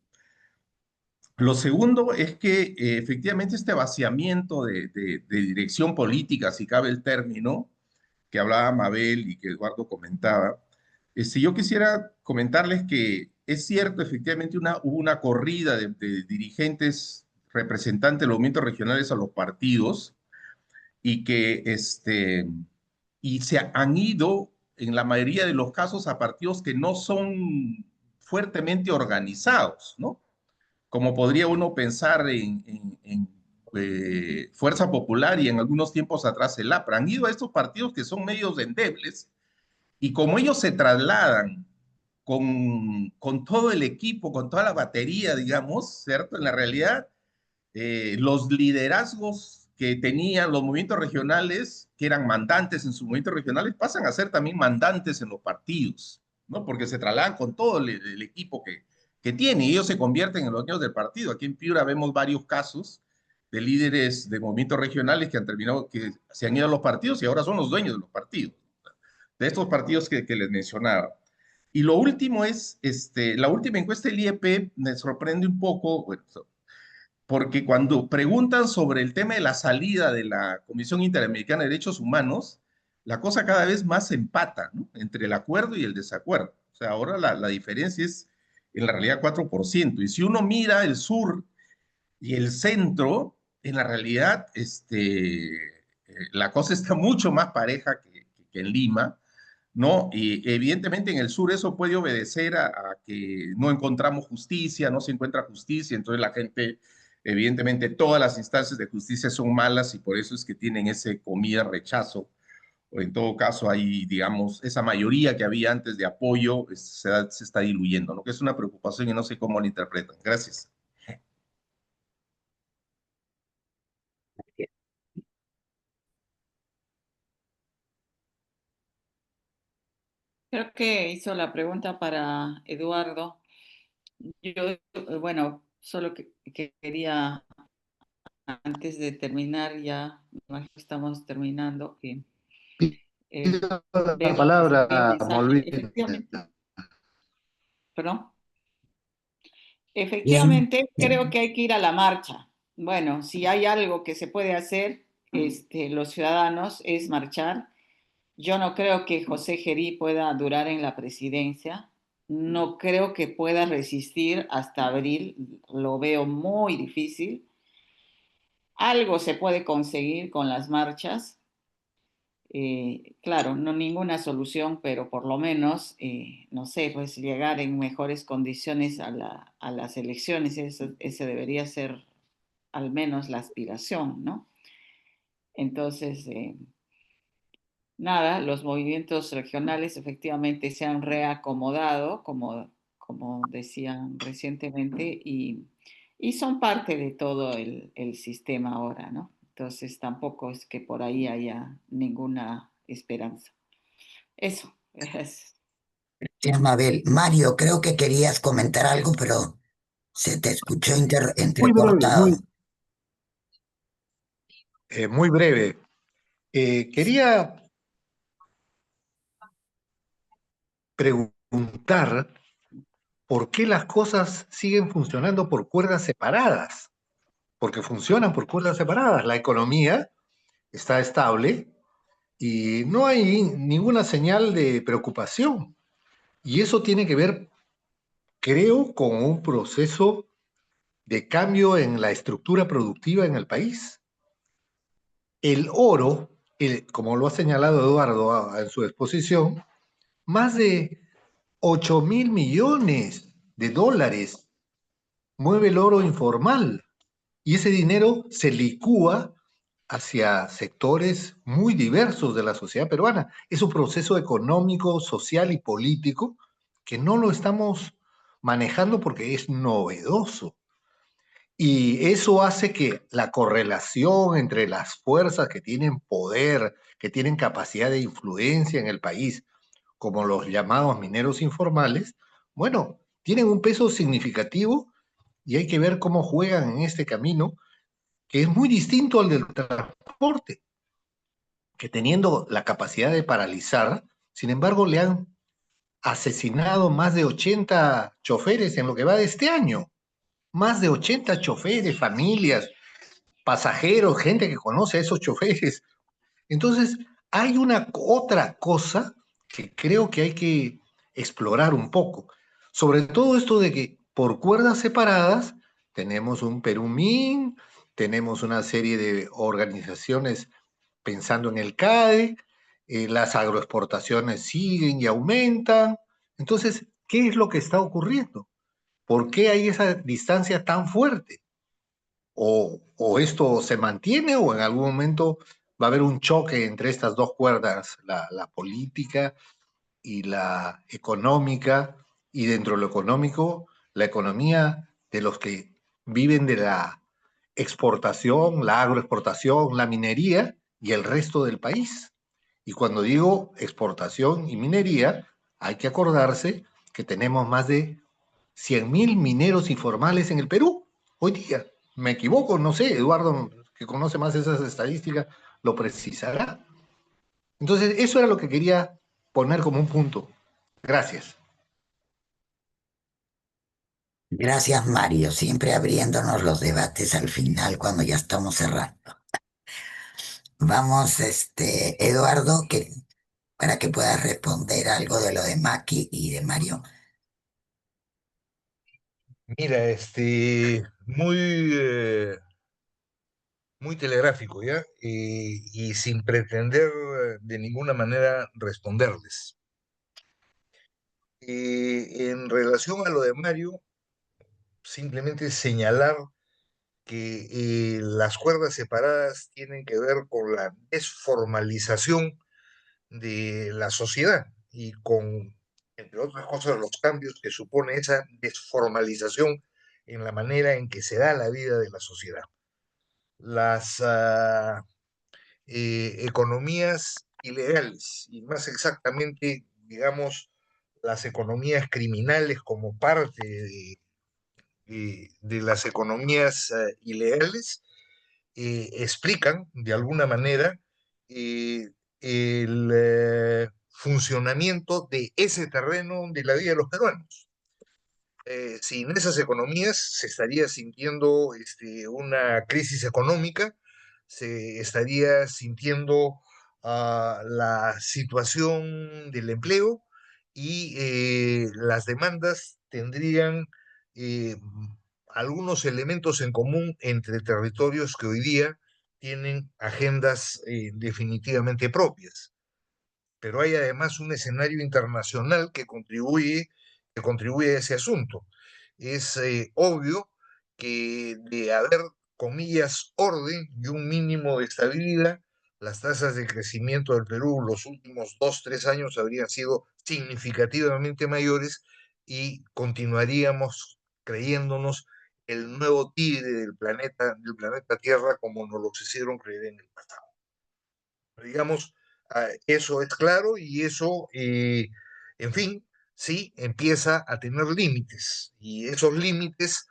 Lo segundo es que efectivamente este vaciamiento de dirección política, si cabe el término, que hablaba Mabel y que Eduardo comentaba, yo quisiera comentarles que es cierto, efectivamente hubo una corrida de dirigentes representantes de los movimientos regionales a los partidos, y que y se han ido en la mayoría de los casos a partidos que no son fuertemente organizados, ¿no? Como podría uno pensar en Fuerza Popular y en algunos tiempos atrás el APRA. Han ido a estos partidos que son medios endebles, y como ellos se trasladan con todo el equipo, con toda la batería, digamos, ¿cierto? En la realidad, los liderazgos que tenían los movimientos regionales, que eran mandantes en sus movimientos regionales, pasan a ser también mandantes en los partidos, ¿no? Porque se trasladan con todo el equipo que tiene, y ellos se convierten en los dueños del partido. Aquí en Piura vemos varios casos de líderes de movimientos regionales que han terminado, que se han ido a los partidos y ahora son los dueños de los partidos, de estos partidos que les mencionaba. Y lo último es, la última encuesta del IEP me sorprende un poco, bueno, porque cuando preguntan sobre el tema de la salida de la Comisión Interamericana de Derechos Humanos, la cosa cada vez más se empata, ¿no? Entre el acuerdo y el desacuerdo. O sea, ahora la diferencia es en la realidad 4%. Y si uno mira el sur y el centro, en la realidad la cosa está mucho más pareja que en Lima, ¿no? Y evidentemente en el sur eso puede obedecer a que no encontramos justicia, no se encuentra justicia, entonces la gente, evidentemente todas las instancias de justicia son malas y por eso es que tienen ese comida rechazo, o en todo caso hay, digamos, esa mayoría que había antes de apoyo se está diluyendo, ¿no? Que es una preocupación y no sé cómo lo interpretan. Gracias. Creo que hizo la pregunta para Eduardo. Yo, bueno, solo que quería, antes de terminar, ya estamos terminando, que Pido la ver el siguiente palabra, mensaje. Molvina. Efectivamente, perdón. Bien, Efectivamente, creo que hay que ir a la marcha. Bueno, si hay algo que se puede hacer, los ciudadanos, es marchar. Yo no creo que José Gerí pueda durar en la presidencia. No creo que pueda resistir hasta abril. Lo veo muy difícil. Algo se puede conseguir con las marchas. Claro, no ninguna solución, pero por lo menos, no sé, pues llegar en mejores condiciones a las elecciones. Ese debería ser al menos la aspiración, ¿no? Entonces, nada, los movimientos regionales efectivamente se han reacomodado, como decían recientemente, y son parte de todo el sistema ahora, ¿no? Entonces tampoco es que por ahí haya ninguna esperanza. Eso, es. sí, Mabel. Mario, creo que querías comentar algo, pero se te escuchó Muy breve, entrecortado. muy breve. Quería preguntar por qué las cosas siguen funcionando por cuerdas separadas. Porque funcionan por cuerdas separadas. La economía está estable y no hay ninguna señal de preocupación. Y eso tiene que ver, creo, con un proceso de cambio en la estructura productiva en el país. El oro, como lo ha señalado Eduardo en su exposición, más de 8.000 millones de dólares mueve el oro informal y ese dinero se licúa hacia sectores muy diversos de la sociedad peruana. Es un proceso económico, social y político que no lo estamos manejando porque es novedoso. Y eso hace que la correlación entre las fuerzas que tienen poder, que tienen capacidad de influencia en el país, como los llamados mineros informales, bueno, tienen un peso significativo y hay que ver cómo juegan en este camino, que es muy distinto al del transporte, que teniendo la capacidad de paralizar, sin embargo, le han asesinado más de 80 choferes en lo que va de este año. Más de 80 choferes, familias, pasajeros, gente que conoce a esos choferes. Entonces, hay una otra cosa que creo que hay que explorar un poco. Sobre todo esto de que por cuerdas separadas tenemos un Perumín, tenemos una serie de organizaciones pensando en el CADE, las agroexportaciones siguen y aumentan. Entonces, ¿qué es lo que está ocurriendo? ¿Por qué hay esa distancia tan fuerte? O esto se mantiene o en algún momento va a haber un choque entre estas dos cuerdas, la política y la económica, y dentro de lo económico, la economía de los que viven de la exportación, la agroexportación, la minería y el resto del país. Y cuando digo exportación y minería, hay que acordarse que tenemos más de 100.000 mineros informales en el Perú hoy día. ¿Me equivoco? No sé, Eduardo, que conoce más esas estadísticas, lo precisará. Entonces, eso era lo que quería poner como un punto. Gracias. Gracias, Mario, siempre abriéndonos los debates al final cuando ya estamos cerrando. Vamos, Eduardo, para que puedas responder algo de lo de Maki y de Mario. Mira, muy telegráfico, ¿ya? Y sin pretender de ninguna manera responderles. En relación a lo de Mario, simplemente señalar que las cuerdas separadas tienen que ver con la desformalización de la sociedad y con, entre otras cosas, los cambios que supone esa desformalización en la manera en que se da la vida de la sociedad. Las economías ilegales y más exactamente, digamos, las economías criminales como parte de las economías ilegales, explican de alguna manera el funcionamiento de ese terreno de la vida de los peruanos. Sin esas economías se estaría sintiendo una crisis económica, se estaría sintiendo la situación del empleo y las demandas tendrían eh, algunos elementos en común entre territorios que hoy día tienen agendas definitivamente propias. Pero hay además un escenario internacional que contribuye a ese asunto. Es obvio que de haber, comillas, orden y un mínimo de estabilidad, las tasas de crecimiento del Perú los últimos 2, 3 años habrían sido significativamente mayores y continuaríamos creyéndonos el nuevo tigre del planeta Tierra como nos lo hicieron creer en el pasado. Digamos, eso es claro y eso, en fin, sí, empieza a tener límites y esos límites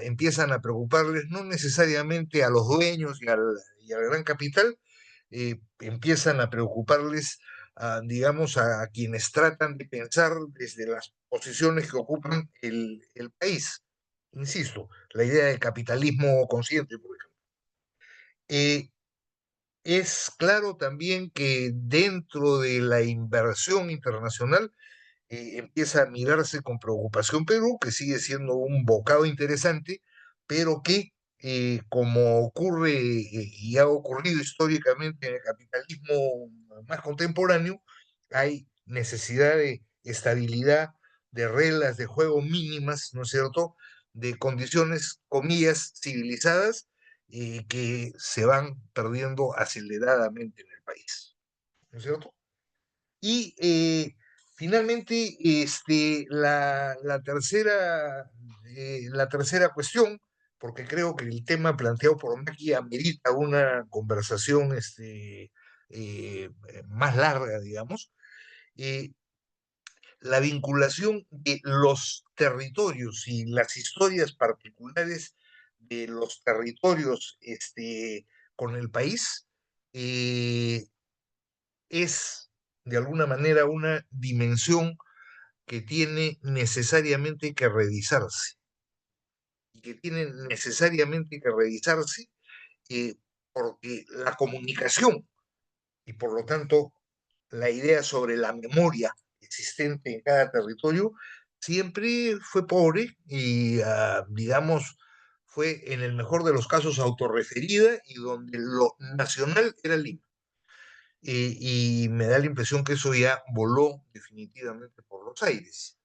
empiezan a preocuparles no necesariamente a los dueños y al gran capital, empiezan a preocuparles, digamos, a quienes tratan de pensar desde las posiciones que ocupan el país. Insisto, la idea del capitalismo consciente, por ejemplo. Es claro también que dentro de la inversión internacional empieza a mirarse con preocupación Perú, que sigue siendo un bocado interesante, pero que, como ocurre y ha ocurrido históricamente en el capitalismo más contemporáneo, hay necesidad de estabilidad, de reglas de juego mínimas, ¿no es cierto?, de condiciones, comillas, civilizadas, que se van perdiendo aceleradamente en el país, ¿no es cierto? Y finalmente, la tercera cuestión, porque creo que el tema planteado por Maki amerita una conversación más larga, digamos, eh, la vinculación de los territorios y las historias particulares de los territorios con el país eh, es de alguna manera una dimensión que tiene necesariamente que revisarse y que tiene necesariamente que revisarse eh, porque la comunicación y por lo tanto la idea sobre la memoria existente en cada territorio siempre fue pobre y, digamos, fue en el mejor de los casos autorreferida y donde lo nacional era Lima. Y me da la impresión que eso ya voló definitivamente por los aires.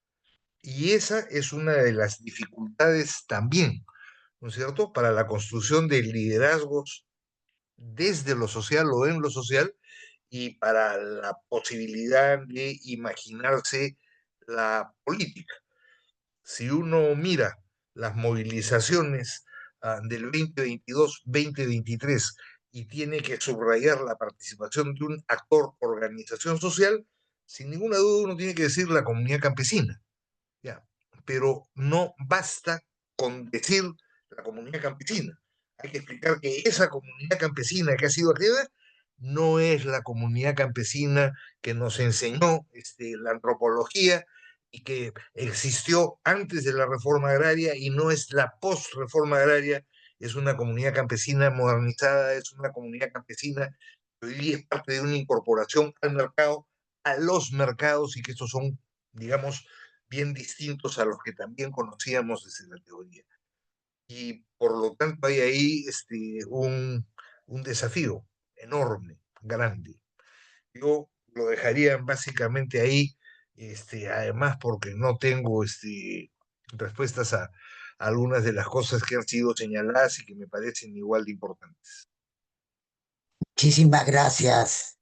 Y esa es una de las dificultades también, ¿no es cierto?, para la construcción de liderazgos desde lo social o en lo social y para la posibilidad de imaginarse la política. Si uno mira las movilizaciones del 2022-2023 y tiene que subrayar la participación de un actor organización social, sin ninguna duda uno tiene que decir la comunidad campesina. ¿Ya? Pero no basta con decir la comunidad campesina. Hay que explicar que esa comunidad campesina que ha sido activa no es la comunidad campesina que nos enseñó la antropología y que existió antes de la reforma agraria y no es la post-reforma agraria, es una comunidad campesina modernizada, es una comunidad campesina que hoy día es parte de una incorporación al mercado, a los mercados y que estos son, digamos, bien distintos a los que también conocíamos desde la teoría. Y por lo tanto hay ahí un desafío enorme, grande. Yo lo dejaría básicamente ahí, además porque no tengo respuestas a algunas de las cosas que han sido señaladas y que me parecen igual de importantes. Muchísimas gracias,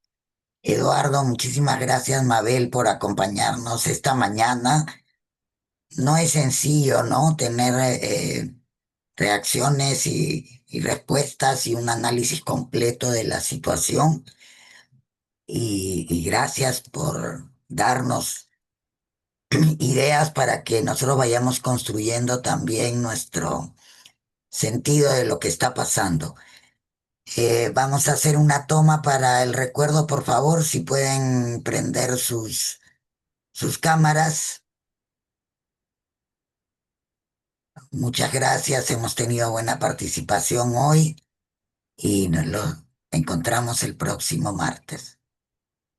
Eduardo. Muchísimas gracias, Mabel, por acompañarnos esta mañana. No es sencillo, ¿no? Tener reacciones y respuestas y un análisis completo de la situación. Y gracias por darnos ideas para que nosotros vayamos construyendo también nuestro sentido de lo que está pasando. Vamos a hacer una toma para el recuerdo, por favor, si pueden prender sus cámaras. Muchas gracias, hemos tenido buena participación hoy y nos lo encontramos el próximo martes.